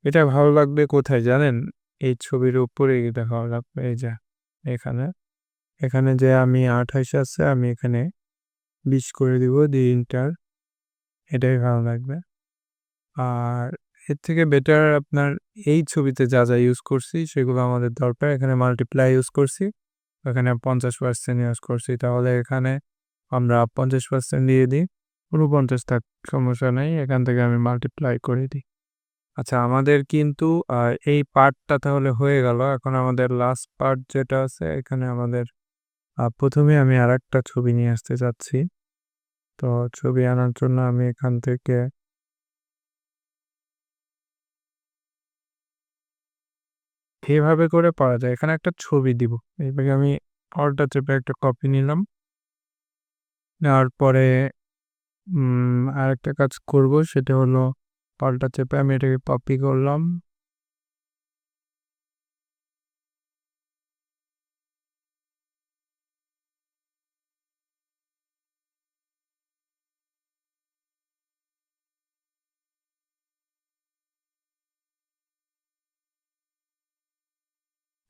এটা ভালো লাগবে কোথায় জানেন? এই ছবির উপরে এটা ভালো লাগবে, এই যে এখানে। এখানে যে আমি ২৮ আছে আমি এখানে ২০ করে দিব, দিয়ে ইন্টার। এটাই ভালো লাগবে। আর এর থেকে বেটার আপনার এই ছবিতে যা যা ইউজ করছি সেগুলো আমাদের দরকার। এখানে মাল্টিপ্লাই ইউজ করছি, এখানে ৫০% ইউজ করছি। তাহলে এখানে আমরা ৫০% দিয়ে দিই। ৪৯ থাক, সমস্যা নাই। এখান থেকে আমি মাল্টিপ্লাই করে দিই। আচ্ছা, আমাদের কিন্তু এই পার্টটা তাহলে হয়ে গেল। এখন আমাদের লাস্ট পার্ট যেটা আছে, এখানে আমাদের ১ম এ আমি আরেকটা ছবি নিয়ে আসতে চাচ্ছি। তো ছবি আনার জন্য আমি এখান থেকে এভাবে করে পাওয়া যায়। এখানে একটা ছবি দিব। এবারে আমি অল্টার চেপে একটা কপি নিলাম। নেওয়ার পরে আরেকটা কাজ করব, সেটা হলো অল্টার চেপে আমি এটাকে কপি করলাম।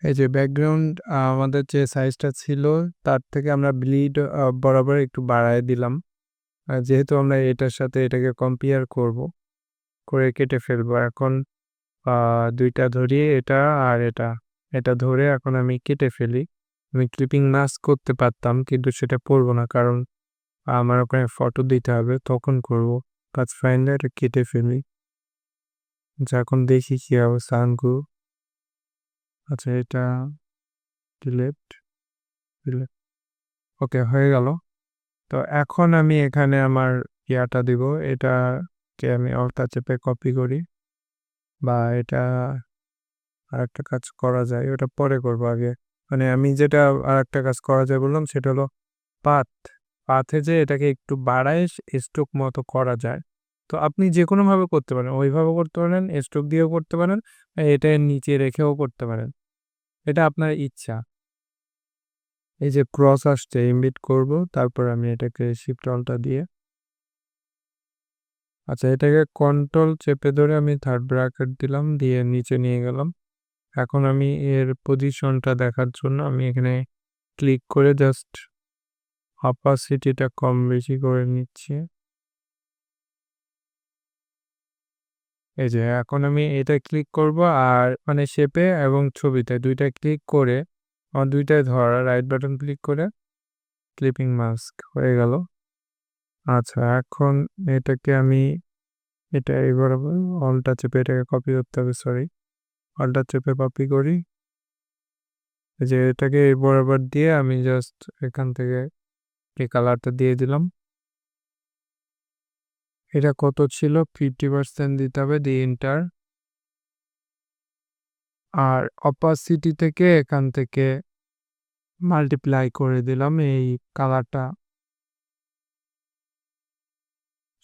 এই যে ব্যাকগ্রাউন্ড আমাদের যে সাইজটা ছিল তার থেকে আমরা ব্লিড বরাবর একটু বাড়ায় দিলাম। যেহেতু আমরা এটার সাথে এটাকে কম্পেয়ার করব, করে কেটে ফেলবো। এখন ২ টা ধরিয়ে এটা আর এটা ধরে এখন আমি কেটে ফেলি। আমি ক্লিপিং মাস্ক করতে পারতাম, কিন্তু সেটা করব না। কারণ আমার ওখানে ফটো দিতে হবে, তখন করব। পাথ ফাইন্ডার এটা কেটে ফেলি। আচ্ছা, এখন দেখি কি অবস্থা আনকু। আচ্ছা, এটা ডিলেট, ডিলেট। ওকে, হয়ে গেল। তো এখন আমি এখানে আমার ইয়াটা দিব। এটাকে আমি অল্টার চেপে কপি করি, বা এটা আরেকটা কাজ করা যায়, ওটা পরে করব আগে। মানে আমি যেটা আরেকটা কাজ করা যায় বললাম, সেটা হলো পাথ। পাথে যে এটাকে একটু বাড়ায় স্ট্রোক মতো করা যায়। তো আপনি যেকোনোভাবে করতে পারেন। ওইভাবেও করতে পারেন, স্ট্রোক দিয়েও করতে পারেন, এটা নিচে রেখেও করতে পারেন। এটা আপনার ইচ্ছা। এই যে ক্রস আসছে, এমবিট করব, তারপর আমি এটাকে শিফট অল্টার দিয়ে, আচ্ছা, এটাকে কন্ট্রোল চেপে ধরে আমি থার্ড ব্র্যাকেট দিলাম, দিয়ে নিচে নিয়ে গেলাম। এখন আমি এর পজিশনটা দেখার জন্য আমি এখানে ক্লিক করে জাস্ট অপাসিটিটা কম বেশি করে নিচ্ছি। এই যে এখন আমি এটা ক্লিক করব, আর মানে শেপে এবং ছবিতে ২ টা ক্লিক করে ২ টায় ধরা, রাইট বাটন ক্লিক করে ক্লিপিং মাস্ক হয়ে গেল। আচ্ছা, এখন এটাকে আমি এটা এবার অল্টার চেপে এটাকে কপি করতে হবে, সরি। অল্টার চেপে কপি করি। এই যে এটাকে এই বরাবর দিয়ে আমি জাস্ট এখান থেকে এই কালারটা দিয়ে দিলাম। এটা কত ছিল? 50% দিতে হবে, দিয়ে এন্টার। আর অপাসিটি থেকে এখান থেকে মাল্টিপ্লাই করে দিলাম এই কালারটা।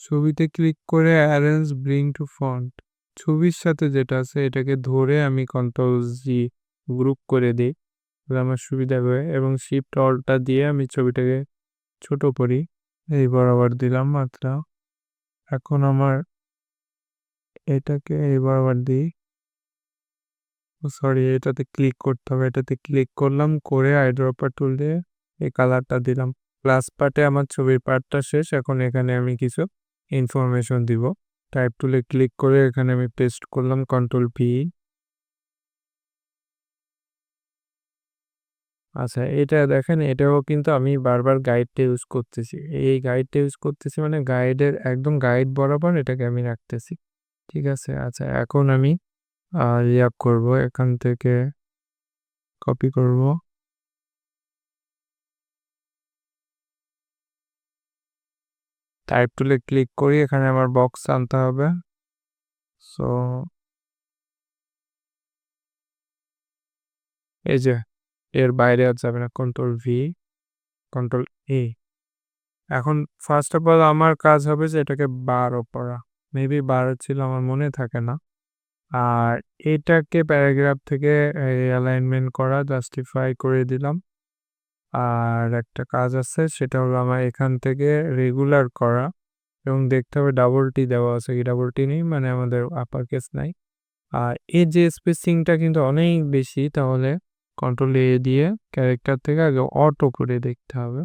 ছবিতে ক্লিক করে অ্যারেঞ্জ ব্রিং টু ফন্ট, ছবির সাথে যেটা আছে এটাকে ধরে আমি কন্ট্রোল জি গ্রুপ করে দিই, তাহলে আমার সুবিধা হবে। এবং শিফট অল্টা দিয়ে আমি ছবিটাকে ছোট করি, এই বরাবর দিলাম মাত্রা। এখন আমার এটাকে এই বরাবর দিই, সরি, এটাতে ক্লিক করতে হবে। এটাতে ক্লিক করলাম, করে আইড্রপার টুল দিয়ে এই কালারটা দিলাম। প্লাস পার্টে আমার ছবির পার্টটা শেষ। এখন এখানে আমি কিছু ইনফরমেশন দিব। টাইপ টুলে ক্লিক করে এখানে আমি পেস্ট করলাম, কন্ট্রোল পি। আচ্ছা, এটা দেখেন, এটাও কিন্তু আমি বারবার গাইডটা ইউজ করতেছি। এই গাইডটা ইউজ করতেছি মানে গাইডের একদম গাইড বরাবর এটাকে আমি রাখতেছি। ঠিক আছে? আচ্ছা, এখন আমি ইয়া করব, এখান থেকে কপি করব। টাইপ টুলে ক্লিক করি, এখানে আমার বক্স আনতে হবে। সো এই যে এর বাইরে আর যাবে না, কন্ট্রোল ভি, কন্ট্রোল এ। এখন ফার্স্ট অফ অল আমার কাজ হবে যে এটাকে ১২ করা। মেবি ১২ ছিল, আমার মনে থাকে না। আর এটাকে প্যারাগ্রাফ থেকে অ্যালাইনমেন্ট করা, জাস্টিফাই করে দিলাম। আর একটা কাজ আছে, সেটা হলো আমার এখান থেকে রেগুলার করা, এবং দেখতে হবে ডাবল টি দেওয়া আছে কি, ডাবল টি নেই মানে আমাদের আপার কেস নাই। আর এর যে স্পেসিংটা কিন্তু অনেক বেশি, তাহলে কন্ট্রোল এ দিয়ে ক্যারেক্টার থেকে আগে অটো করে দেখতে হবে।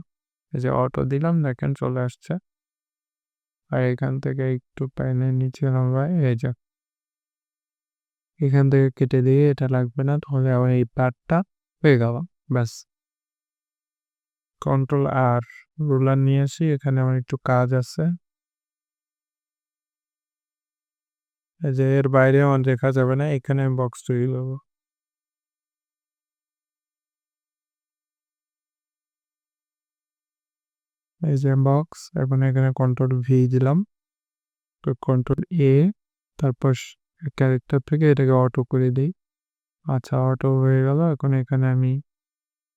এই যে অটো দিলাম, দেখেন চলে আসছে। আর এখান থেকে একটু প্যানের নিচে নামাই, এই যে এখান থেকে কেটে দিয়ে, এটা লাগবে না, তাহলে আমার এই পার্টটা হয়ে গেল। ব্যাস, কন্ট্রোল আর রুলার নিয়ে আসি, এখানে আমার একটু কাজ আছে। এই যে এর বাইরে আমার দেখা যাবে না, এখানে আমি বক্স তৈরি করব। এই যে বক্স, এখন এখানে কন্ট্রোল ভি দিলাম, তো কন্ট্রোল এ, তারপর ক্যারেক্টার থেকে এটাকে অটো করে দিই। আচ্ছা, অটো হয়ে গেল। এখন এখানে আমি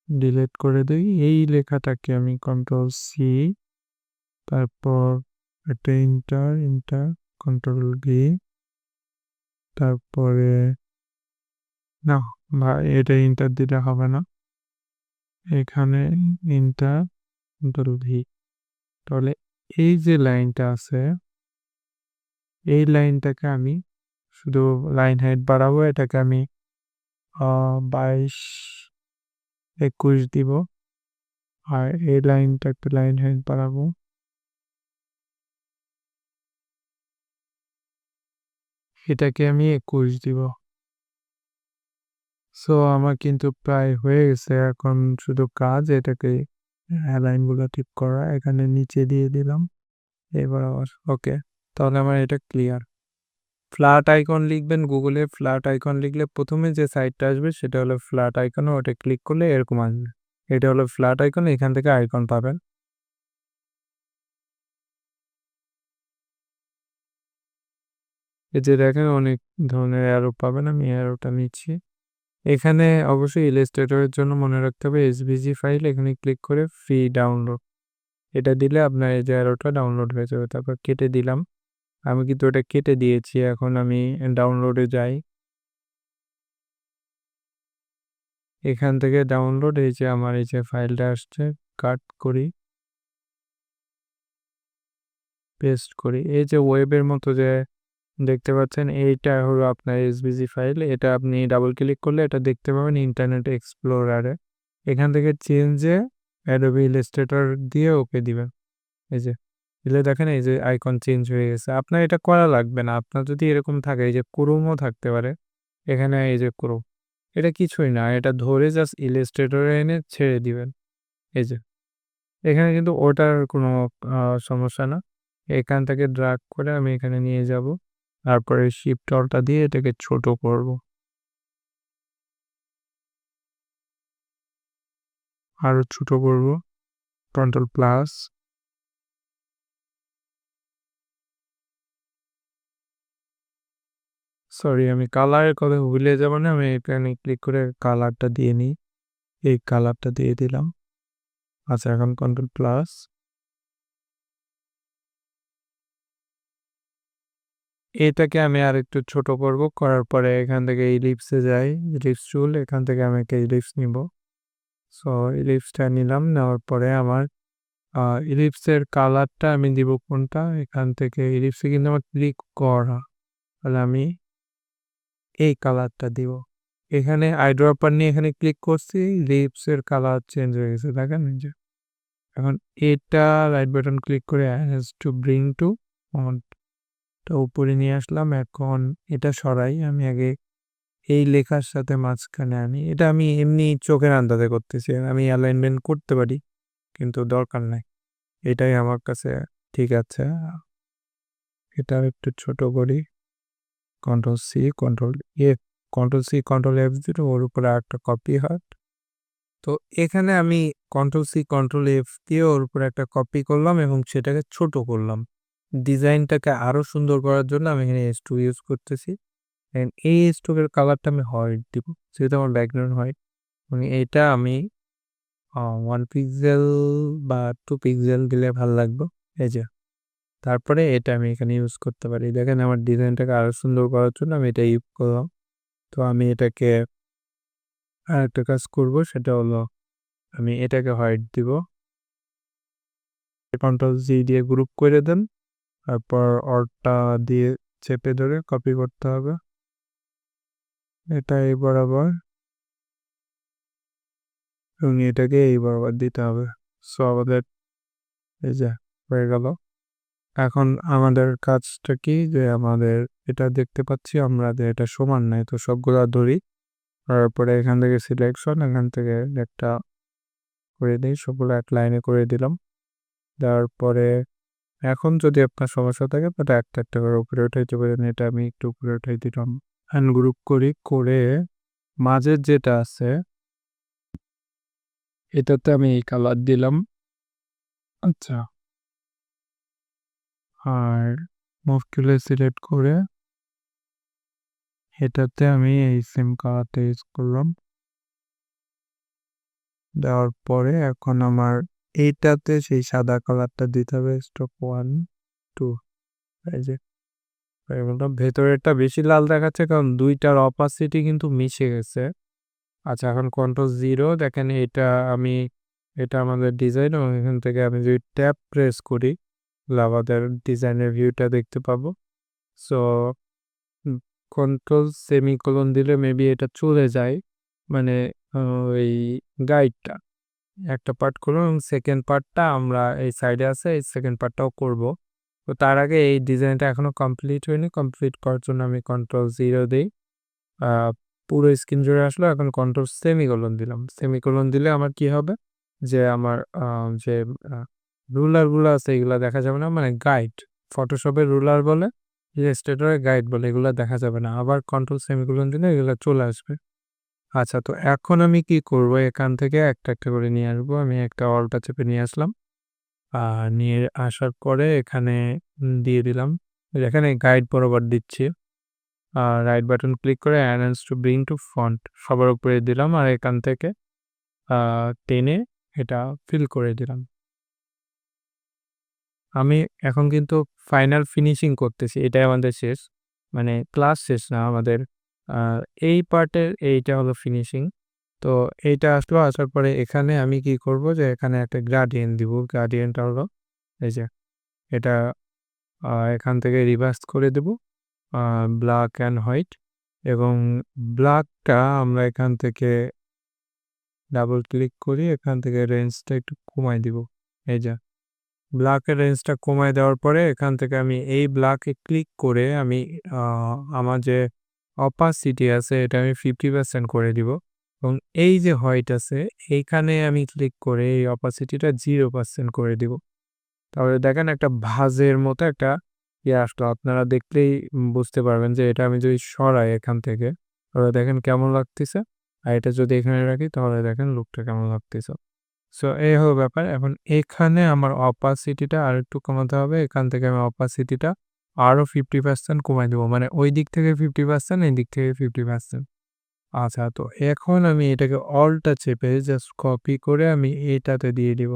ডিলিট করে দিই এই লেখাটাকে, আমি কন্ট্রোল সি, তারপর একটা ইন্টার কন্ট্রোল ভি, তারপরে না ভাই, এটা ইন্টার দিলে হবে না, এখানে ইন্টার কন্ট্রোল ভি। তাহলে এই যে লাইনটা আছে, এই লাইনটাকে আমি শুধু লাইন হাইট বাড়াবো, এটাকে আমি 22-21 দিব। আর এই লাইনটাকে লাইন হাইট বাড়াবো, এটাকে আমি 21 দিব। সো আমার কিন্তু প্রায় হয়ে গেছে, এখন শুধু কাজ এটাকে লাইনগুলো ঠিক করা। এখানে নিচে দিয়ে দিলাম এবার আবার ওকে। তাহলে আমার এটা ক্লিয়ার। ফ্ল্যাট আইকন লিখবেন গুগলে, ফ্ল্যাট আইকন লিখলে প্রথমে যে সাইটটা আসবে সেটা হলো ফ্ল্যাট আইকন, ওটা ক্লিক করলে এরকম আসবে। এটা হলো ফ্ল্যাট আইকন, এখান থেকে আইকন পাবেন। এই যে দেখেন অনেক ধরনের অ্যারো পাবেন, আমি অ্যারোটা নিচ্ছি। এখানে অবশ্যই ইলাস্ট্রেটরের জন্য মনে রাখতে হবে এসভিজি ফাইল, এখানে ক্লিক করে ফ্রি ডাউনলোড, এটা দিলে আপনার এই যে অ্যারোটা ডাউনলোড হয়ে যাবে। তারপর কেটে দিলাম, আমি কিন্তু এটা কেটে দিয়েছি। এখন আমি ডাউনলোডে যাই, এখান থেকে ডাউনলোড, এই যে আমার এই যে ফাইলটা আসছে, কাট করি, পেস্ট করি। এই যে ওয়েবের মতো যে দেখতে পাচ্ছেন, এইটা হলো আপনার এসভিজি ফাইল। এটা আপনি ডাবল ক্লিক করলে এটা দেখতে পাবেন ইন্টারনেট এক্সপ্লোরারে। এখান থেকে চেঞ্জে অ্যাডোবি ইলাস্ট্রেটর দিয়ে ওকে দিবেন। এই যে দিলে দেখেন এই যে আইকন চেঞ্জ হয়ে গেছে। আপনার এটা করা লাগবে না, আপনার যদি এরকম থাকে, এই যে ক্রোমও থাকতে পারে, এখানে এই যে ক্রোম, এটা কিছুই না, এটা ধরে জাস্ট ইলাস্ট্রেটরে এনে ছেড়ে দিবেন। এই যে এখানে কিন্তু ওটার কোনো সমস্যা না। এখান থেকে ড্রাগ করে আমি এখানে নিয়ে যাব, তারপরে শিফট অলটা দিয়ে এটাকে ছোট করব, আরো ছোট করব, কন্ট্রোল প্লাস। সরি, আমি কালারের কথা ভুলে যাব না, আমি এখানে ক্লিক করে কালারটা দিয়ে নিই, এই কালারটা দিয়ে দিলাম। আচ্ছা, এখন কন্ট্রোল প্লাস, এটাকে আমি আর একটু ছোট করব, করার পরে এখান থেকে ইলিপসে যাই, ইলিপস টুল, এখান থেকে আমি একটা ইলিপস নিব। সো ইলিপসটা নিলাম, নেওয়ার পরে আমার ইলিপসের কালারটা আমি দিব কোনটা, এখান থেকে ইলিপসে কিন্তু আমার ক্লিক করা, তাহলে আমি এই কালারটা দিব। এখানে আইড্রপার নিয়ে এখানে ক্লিক করছি, ইলিপসের কালার চেঞ্জ হয়ে গেছে, দেখেন এই যে। এখন এটা রাইট বাটন ক্লিক করে টু ব্রিং টু ফন্ট, তো উপরে নিয়ে আসলাম। এখন এটা সরাই, আমি আগে এই লেখার সাথে মাঝখানে আনি। এটা আমি এমনি চোখের আন্দাজে করতেছি, আমি অ্যালাইনমেন্ট করতে পারি কিন্তু দরকার নাই, এটাই আমার কাছে ঠিক আছে। এটা একটু ছোট করি, control C control F, control C control F দিলে ওর উপরে একটা কপি হয়। তো এখানে আমি কন্ট্রোল সি কন্ট্রোল এফ দিয়ে ওর উপরে একটা কপি করলাম এবং সেটাকে ছোট করলাম। ডিজাইনটাকে আরো সুন্দর করার জন্য আমি এখানে এস টু ইউজ করতেছি। এই এস টু এর কালারটা আমি হোয়াইট দিব, যেহেতু আমার ব্যাকগ্রাউন্ড হোয়াইট। এটা আমি 1 পিক্সেল বা 2 পিক্সেল দিলে ভালো লাগবে। এই যে তারপরে এটা আমি এখানে ইউজ করতে পারি। দেখেন আমার ডিজাইনটাকে আরো সুন্দর করার জন্য আমি এটা ইউজ করলাম। তো আমি এটাকে আরেকটা কাজ করব, সেটা হলো আমি এটাকে হোয়াইট দিব, কন্ট্রোল জি দিয়ে গ্রুপ করে দেন, তারপর অরটা দিয়ে চেপে ধরে কপি করতে হবে, এটা এই বরাবর, এবং এটাকে এই বরাবর দিতে হবে। সো আমাদের এই যে হয়ে গেল। এখন আমাদের কাজটা কি, যে আমাদের এটা দেখতে পাচ্ছি আমরা যে এটা সমান নাই, তো সবগুলো ধরি, তারপরে এখান থেকে সিলেকশন, এখান থেকে একটা করে দিই, সবগুলো এক লাইনে করে দিলাম। তারপরে এখন যদি আপনার সমস্যা থাকে তাহলে একটা করে উপরে উঠাইতে পারেন। এটা আমি একটু উপরে উঠাই দিলাম। আনগ্রুপ করি, করে মাঝের যেটা আছে এটাতে আমি এই কালার দিলাম। আচ্ছা। আর মুভ টুলে সিলেক্ট করে এটাতে আমি এই সেম কালারটা ইউজ করলাম। দেওয়ার পরে এখন আমার এইটাতে সেই সাদা কালারটা দিতে হবে। স্টপ 1, 2 এই যে হয়ে গেল। ভেতরেরটা বেশি লাল দেখাচ্ছে কারণ ২ টার অপাসিটি কিন্তু মিশে গেছে। আচ্ছা, এখন কন্ট্রোল 0 দেখেন এটা আমাদের ডিজাইন এবং এখান থেকে আমি যদি ট্যাব প্রেস করি তাহলে আমাদের ডিজাইনের ভিউটা দেখতে পাবো। সো কন্ট্রোল সেমিকোলন দিলে মেবি এটা চলে যায়, মানে ওই গাইডটা একটা পার্ট করবো এবং সেকেন্ড পার্টটা আমরা এই সাইডে আছে এই সেকেন্ড পার্টটাও করব। তো তার আগে এই ডিজাইনটা এখনো কমপ্লিট হয়নি। কমপ্লিট করার জন্য আমি কন্ট্রোল 0 দিই। পুরো স্ক্রিন জুড়ে আসলো। এখন কন্ট্রোল সেমিকোলন দিলাম। সেমিকোলন দিলে আমার কি হবে যে আমার যে রুলারগুলো আছে এগুলো দেখা যাবে না, মানে গাইড ফটোশপের রুলার বলে, ইলাস্ট্রেটরের গাইড বলে, এগুলো দেখা যাবে না। আবার কন্ট্রোল সেমিকোলন দিলে এগুলো চলে আসবে। আচ্ছা, তো এখন আমি কি করব, এখান থেকে একটা করে নিয়ে আসবো। আমি একটা অলটা চেপে নিয়ে আসলাম। নিয়ে আসার পরে এখানে দিয়ে দিলাম। এখানে গাইড বরাবর দিচ্ছি। রাইট বাটন ক্লিক করে arrange to bring to font সবার উপরে দিলাম আর এখান থেকে টেনে এটা ফিল করে দিলাম। আমি এখন কিন্তু ফাইনাল ফিনিশিং করতেছি। এটাই আমাদের শেষ, মানে ক্লাস শেষ না আমাদের। এই পার্টের এইটা হলো ফিনিশিং। তো এইটা আসলো, আসার পরে এখানে আমি কি করব যে এখানে একটা গ্রাডিয়েন্ট দিব। গ্রাডিয়েন্টটা হলো এই যে এটা, এখান থেকে রিভার্স করে দেব ব্ল্যাক অ্যান্ড হোয়াইট, এবং ব্ল্যাকটা আমরা এখান থেকে ডাবল ক্লিক করি, এখান থেকে রেঞ্জটা একটু কমাই দিব। এই যে ব্ল্যাকের রেঞ্জটা কমায় দেওয়ার পরে এখান থেকে আমি এই ব্ল্যাকে ক্লিক করে আমি আমার যে অপাসিটি আছে এটা আমি 50% করে দিব, এবং এই যে হোয়াইট আছে এইখানে আমি ক্লিক করে এই অপাসিটিটা 0% করে দিব। তাহলে দেখেন একটা ভাঁজের মতো একটা আসলো। আপনারা দেখলেই বুঝতে পারবেন যে এটা আমি যদি সরাই এখান থেকে তাহলে দেখেন কেমন লাগতেছে, আর এটা যদি এখানে রাখি তাহলে দেখেন লুকটা কেমন লাগতেছে। সো এই হলো ব্যাপার। এখন এখানে আমার অপাসিটিটা আরেকটু কমাতে হবে। এখান থেকে আমি অপাসিটিটা আরও 50% কমাই দেবো, মানে ওই দিক থেকে 50%, এই দিক থেকে 50%। আচ্ছা, তো এখন আমি এটাকে অলটা চেপে জাস্ট কপি করে আমি এটাতে দিয়ে দিব।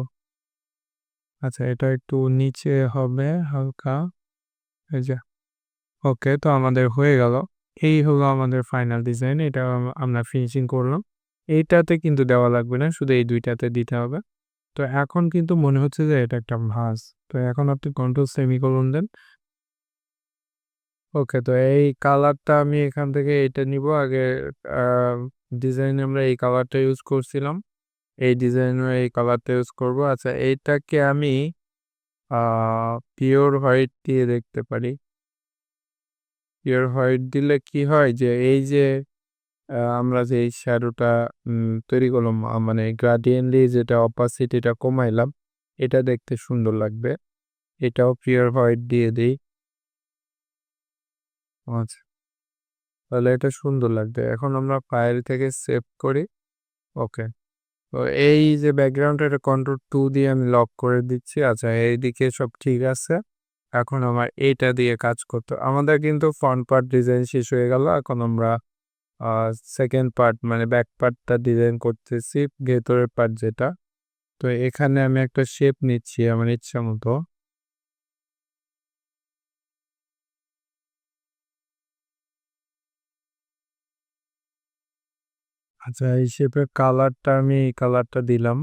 আচ্ছা, এটা একটু নিচে হবে হালকা, এই যে ওকে। তো আমাদের হয়ে গেল। এই হলো আমাদের ফাইনাল ডিজাইন। এটা আমরা ফিনিশিং করলাম। এইটাতে কিন্তু দেওয়া লাগবে না, শুধু এই দুইটাতে দিতে হবে। তো এখন কিন্তু মনে হচ্ছে যে এটা একটা ভাঁজ। তো এখন আপনি কন্ট্রোল সেমিকোলন দেন। ওকে, তো এই কালারটা আমি এখান থেকে এটা নিব। আগে ডিজাইনে আমরা এই কালারটা ইউজ করছিলাম, এই ডিজাইনে এই কালারটা ইউজ করব। আচ্ছা, এইটাকে আমি পিওর হোয়াইট দিয়ে দেখতে পারি। পিওর হোয়াইট দিলে কি হয় যে এই যে আমরা যে এই শ্যাডোটা তৈরি করলাম, মানে গ্রাডিয়েন্টলি যেটা অপাসিটিটা কমাইলাম, এটা দেখতে সুন্দর লাগবে। এটাও পিওর হোয়াইট দিয়ে দিই। আচ্ছা, তাহলে এটা সুন্দর লাগবে। এখন আমরা ফাইল থেকে সেভ করি। ওকে, তো এই যে ব্যাকগ্রাউন্ডটা এটা কন্ট্রোল 2 দিয়ে আমি লক করে দিচ্ছি। আচ্ছা, এইদিকে সব ঠিক আছে। এখন আমার এইটা দিয়ে কাজ করতে, আমাদের কিন্তু ফ্রন্ট পার্ট ডিজাইন শেষ হয়ে গেল। এখন আমরা সেকেন্ড পার্ট মানে ব্যাক পার্টটা ডিজাইন করতেছি, ভেতরের পার্ট যেটা। তো এখানে আমি একটা শেপ নিচ্ছি আমার ইচ্ছা মতো। আচ্ছা, এই শেপের কালারটা আমি এই কালারটা দিলাম।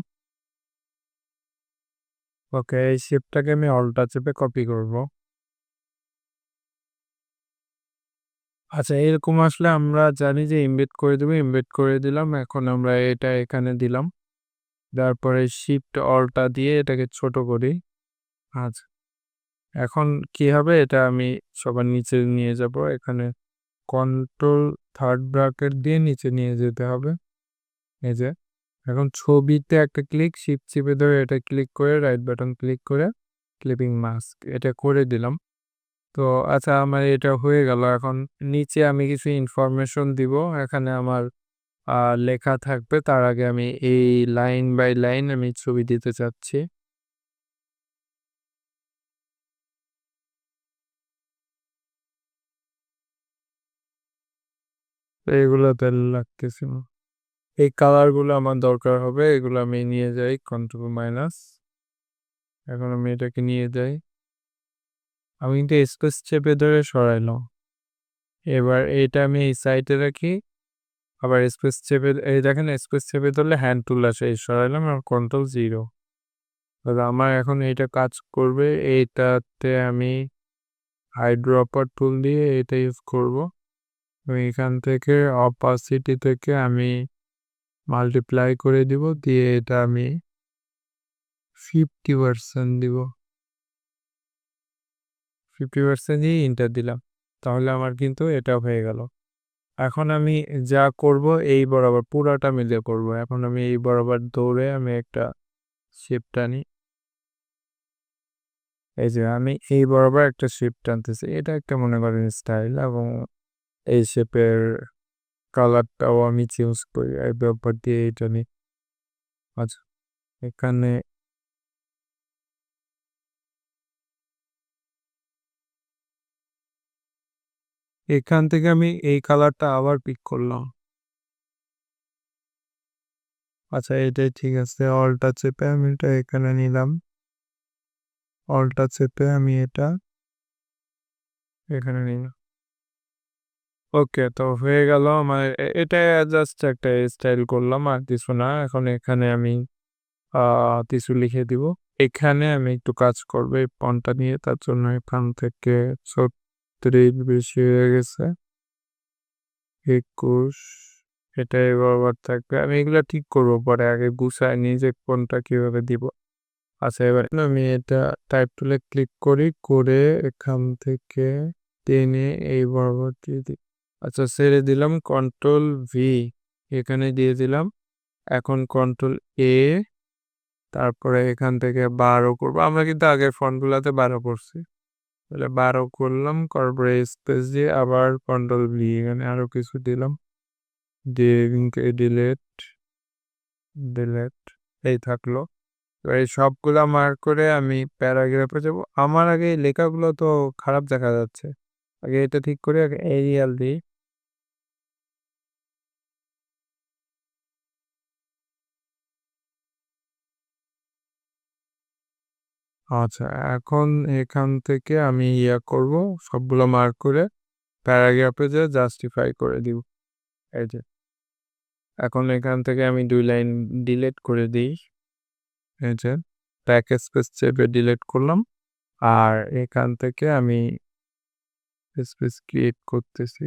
ওকে, এই শেপটাকে আমি অল্টা চেপে কপি করব। আচ্ছা, এরকম আসলে আমরা জানি যে এমবেড করে দেবো, এমবেড করে দিলাম। এখন আমরা এটা এখানে দিলাম, তারপরে শিফট অল্টা দিয়ে এটাকে ছোট করি। আচ্ছা, এখন কি হবে, এটা আমি সবার নিচে নিয়ে যাব। এখানে কন্ট্রোল থার্ড ব্র্যাকেট দিয়ে নিচে নিয়ে যেতে হবে। এই যে এখন ছবিতে একটা ক্লিক, শিফট চেপে ধরে এটা ক্লিক করে রাইট বাটন ক্লিক করে ক্লিপিং মাস্ক এটা করে দিলাম। তো আচ্ছা আমার এটা হয়ে গেল। এখন নিচে আমি কিছু ইনফরমেশন দিব। এখানে আমার আ লেখা থাকবে। তার আগে আমি এই লাইন বাই লাইন আমি ছবি দিতে চাচ্ছি। তো এগুলাতে লাগতেছে না। এই কালারগুলো আমার দরকার হবে। এগুলো আমি নিয়ে যাই কন্ট্রোল মাইনাস। এখন আমি এটাকে নিয়ে যাই। আমি কিন্তু স্পেস চেপে ধরে সরাইলাম। এবার এটা আমি এই সাইডে রাখি। আবার স্পেস চেপে এই দেখেন স্পেস চেপে ধরলে হ্যান্ড টুল আসে। এই সরাইলাম আর কন্ট্রোল 0। তাহলে আমার এখন এইটা কাজ করবে। এইটাতে আমি আইড্রপার টুল দিয়ে এটা ইউজ করব। তো এখান থেকে অপাসিটি থেকে আমি মাল্টিপ্লাই করে দিব। দিয়ে এটা আমি 50% দিব। 50% দিয়ে এন্টার দিলাম। তাহলে আমার কিন্তু এটা হয়ে গেল। এখন আমি যা করব এই বরাবর পুরাটা মিলে করব। এখন আমি এই বরাবর দৌড়ে আমি একটা শেপ টানি। এই যে আমি এই বরাবর একটা শেপ টানতেছি। এটা একটা মনে করেন স্টাইল এবং এই শেপের কালারটাও আমি চেঞ্জ করি। এই ব্যাপার দিয়ে এটা নিই। আচ্ছা এখানে এখান থেকে আমি এই কালারটা আবার পিক করলাম। আচ্ছা এটাই ঠিক আছে। অল্টা চেপে আমি এটা এখানে নিলাম। অল্টা চেপে আমি এটা এখানে নিলাম। ওকে তো হয়ে গেল আমার এটা জাস্ট একটা স্টাইল করলাম আর কিছু না। এখন এখানে আমি কিছু লিখে দিব। এখানে আমি একটু কাজ করব এই ফন্টটা নিয়ে। তার জন্য এখান থেকে ৩৬ বেশি হয়ে গেছে। ২১ এটাই বরাবর থাকবে। আমি এগুলা ঠিক করব পরে। আগে গুছায় নিই যে কোনটা কিভাবে দিব। আচ্ছা এবার আমি এটা টাইপ টুলে ক্লিক করি। করে এখান থেকে টেনে এই বরাবর দিয়ে দিই। আচ্ছা ছেড়ে দিলাম কন্ট্রোল ভি এখানে দিয়ে দিলাম। এখন কন্ট্রোল এ তারপরে এখান থেকে 12 করব। আমরা কিন্তু আগের ফন্টগুলাতে 12 করছি। তাহলে 12 করলাম করার পরে স্পেস দিয়ে আবার কন্ট্রোল ভি এখানে আরো কিছু দিলাম। দিয়ে ডিলেট ডিলেট এই থাকলো। তো এই সবগুলা মার্ক করে আমি প্যারাগ্রাফে যাব। আমার আগে এই লেখাগুলো তো খারাপ দেখা যাচ্ছে। আগে এটা ঠিক করে আগে এরিয়াল দিই। আচ্ছা এখন এখান থেকে আমি করব সবগুলো মার্ক করে প্যারাগ্রাফে যে জাস্টিফাই করে দিব। এই যে এখন এখান থেকে আমি 2 লাইন ডিলিট করে দিই। এই যে ব্যাক স্পেস চেপে ডিলিট করলাম। আর এখান থেকে আমি স্পেস ক্রিয়েট করতেছি।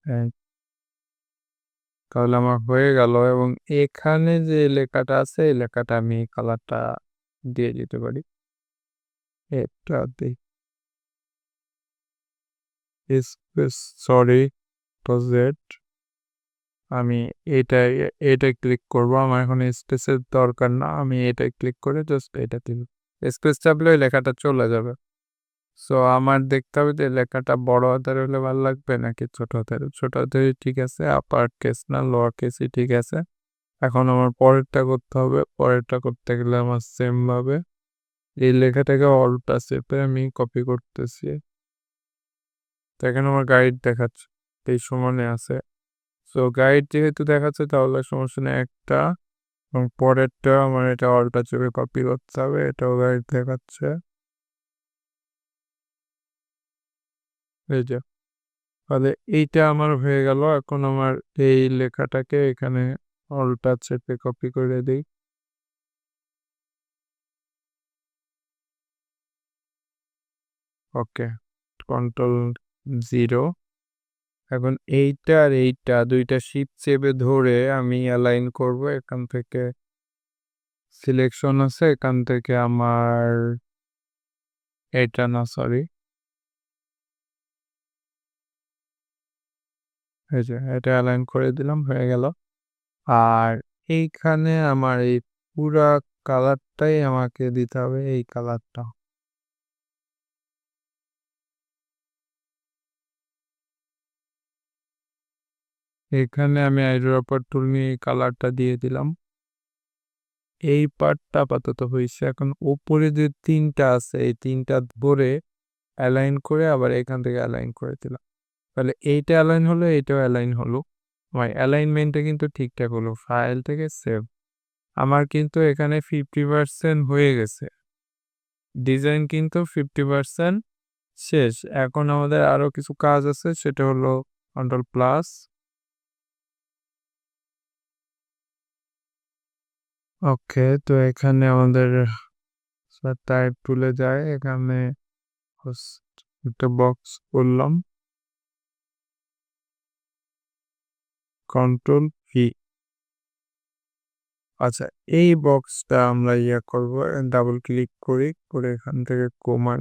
হ্যাঁ, তাহলে আমার হয়ে গেল এবং এখানে যে লেখাটা আছে এই লেখাটা আমি কালারটা দিয়ে দিতে পারি। এটা দিই স্পেস সরি জেড আমি এটাই এটাই ক্লিক করব। আমার এখন স্পেসের দরকার না। আমি এটাই ক্লিক করে জাস্ট এটা দিল। স্পেস চাপলে ওই লেখাটা চলে যাবে। সো আমার দেখতে হবে যে লেখাটা বড় হাতের হলে ভালো লাগবে নাকি ছোট হাতের। ছোট হাতের ঠিক আছে। আপার কেস না লোয়ার কেসই ঠিক আছে। এখন আমার পরেরটা করতে হবে। পরেরটা করতে গেলে আমার সেম ভাবে এই লেখাটাকে অল্টা চেপে আমি কপি করতেছি। তো এখানে আমার গাইড দেখাচ্ছে। এই সমানে আছে। সো গাইড যেহেতু দেখাচ্ছে তাহলে সমস্যা নেই একটা এবং পরেরটা আমার এটা অল্টা চেপে কপি করতে হবে। এটাও গাইড দেখাচ্ছে। এই যে তাহলে এইটা আমার হয়ে গেল। এখন আমার এই লেখাটাকে এখানে অল্টা চেপে কপি করে দিই। ওকে কন্ট্রোল 0 এখন এইটা আর এইটা ২ টা শিফট চেপে ধরে আমি অ্যালাইন করব। এখান থেকে সিলেকশন আছে। এখান থেকে আমার এটা না সরি এই যে এটা অ্যালাইন করে দিলাম হয়ে গেল। আর এইখানে আমার এই পুরা কালারটাই আমাকে দিতে হবে, এই কালারটা। এখানে আমি আইড্রপার টুল নিয়ে এই কালারটা দিয়ে দিলাম। এই পার্টটা আপাতত হইছে। এখন উপরে যে ৩ টা আছে এই ৩ টা ধরে অ্যালাইন করে আবার এখান থেকে অ্যালাইন করে দিলাম। তাহলে এইটা অ্যালাইন হলো, এইটাও অ্যালাইন হলো। অ্যালাইনমেন্টটা কিন্তু ঠিকঠাক হলো। ফাইল থেকে সেভ। আমার কিন্তু এখানে 50% হয়ে গেছে। ডিজাইন কিন্তু 50% শেষ। এখন আমাদের আরো কিছু কাজ আছে, সেটা হলো কন্ট্রোল প্লাস। ওকে, তো এখানে আমাদের টাইপ টুলে যায়। এখানে একটা বক্স করলাম, কন্ট্রোল ভি। আচ্ছা, এই বক্সটা আমরা করব, ডাবল ক্লিক করি, করে এখান থেকে কমান।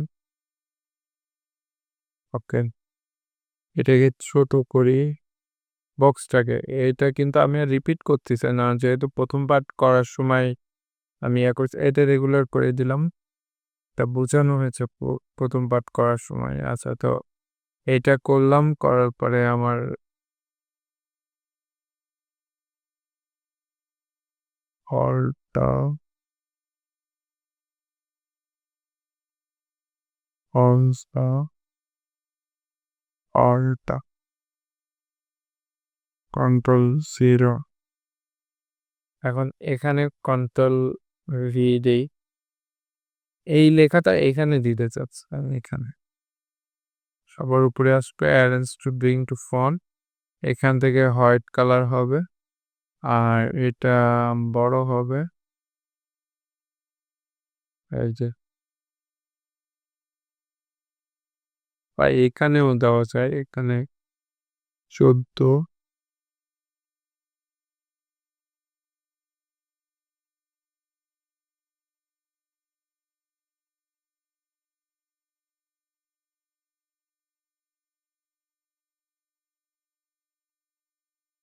ওকে, এটাকে ছোট করি বক্সটাকে। এটা কিন্তু আমি আর রিপিট করতেছি না, যেহেতু প্রথম পার্ট করার সময় আমি করছি। এটা রেগুলার করে দিলাম, তা বোঝানো হয়েছে প্রথম পার্ট করার সময়। আচ্ছা, তো এটা করলাম, করার পরে আমার অলটা অলটা অলটা কন্ট্রোল 0। এখন এখানে কন্ট্রোল ভি দেই। এই লেখাটা এখানে দিতে চাচ্ছি আমি। এখানে সবার উপরে আসবে arrange to bring to font. এখান থেকে হোয়াইট কালার হবে, আর এটা বড় হবে এই যে, বা এখানেও দেওয়া যায়, এখানে 14।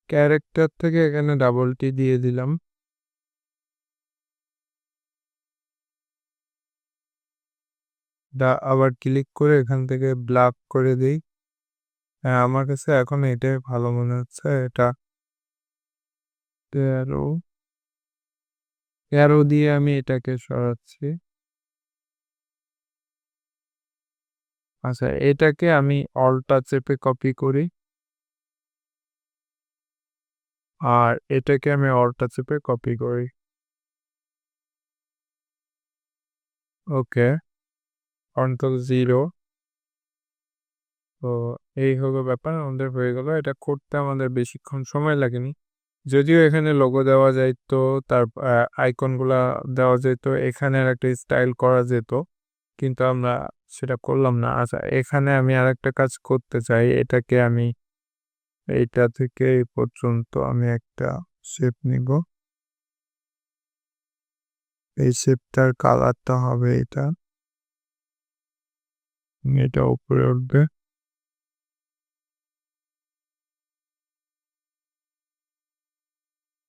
ক্যারেক্টার থেকে এখানে ডাবল টি দিয়ে দিলাম। আবার ক্লিক করে এখান থেকে ব্ল্যাক করে দিই। হ্যাঁ, আমার কাছে এখন এটাই ভালো মনে হচ্ছে। এটা 13 13 দিয়ে আমি এটাকে সরাচ্ছি। আচ্ছা, এটাকে আমি অল্টা চেপে কপি করি, আর এটাকে আমি অল্টা চেপে কপি করি। ওকে, কন্ট্রোল 0। তো এই হলো ব্যাপার, আমাদের হয়ে গেল। এটা করতে আমাদের বেশিক্ষণ সময় লাগেনি। যদিও এখানে লোগো দেওয়া যাইতো, তার আইকনগুলা দেওয়া যেত, এখানের একটা স্টাইল করা যেত, কিন্তু আমরা সেটা করলাম না। আচ্ছা, এখানে আমি আরেকটা কাজ করতে চাই। এটাকে আমি এইটা থেকে এই পর্যন্ত আমি একটা শেপ নিব। এই শেপটার কালারটা হবে এটা, এটা উপরে উঠবে,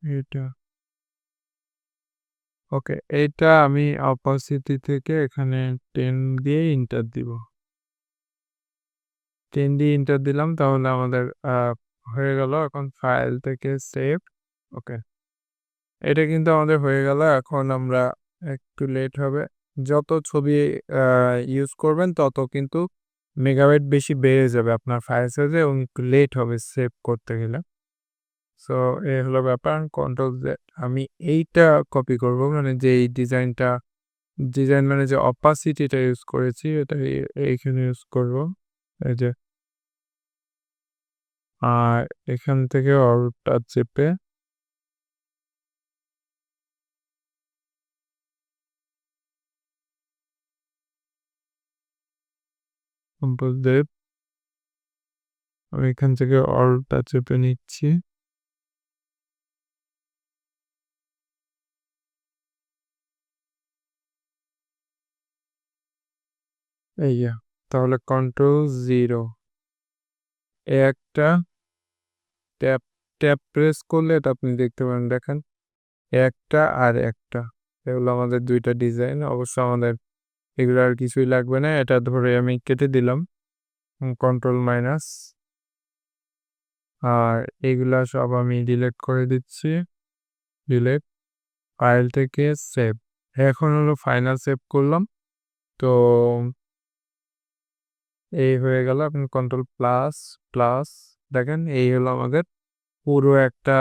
এটা। ওকে, এটা আমি অপাসিটি থেকে এখানে 10 দিয়ে ইন্টার দিব। 10 দিয়ে ইন্টার দিলাম, তাহলে আমাদের হয়ে গেল। এখন ফাইল থেকে সেভ। ওকে, এটা কিন্তু আমাদের হয়ে গেল। এখন আমরা একটু লেট হবে, যত ছবি ইউজ করবেন তত কিন্তু মেগাবাইট বেশি বেড়ে যাবে আপনার ফাইল সাইজে, এবং একটু লেট হবে সেভ করতে গেলে। সো এই হলো ব্যাপার। কন্ট্রোল জেড, আমি এইটা কপি করব, মানে যে এই ডিজাইন মানে যে অপাসিটিটা ইউজ করেছি এটা এইখানে ইউজ করব, এই যে। আর এখান থেকে অল্পটা চেপে কম্পোজ দেব, আমি এখান থেকে অল্পটা চেপে নিচ্ছি। এই যে, তাহলে কন্ট্রোল 0, একটা ট্যাপ ট্যাপ প্রেস করলে এটা আপনি দেখতে পারেন, দেখেন একটা আর একটা এগুলো আমাদের ২ টা ডিজাইন। অবশ্য আমাদের এগুলো আর কিছুই লাগবে না। এটা ধরে আমি কেটে দিলাম। Control minus. আর এগুলা সব আমি ডিলিট করে দিচ্ছি। ডিলিট। ফাইল থেকে সেভ। এখন হলো ফাইনাল সেভ করলাম। তো এই হয়ে গেল। আপনি কন্ট্রোল প্লাস, প্লাস দেখেন এই হলো আমাদের পুরো একটা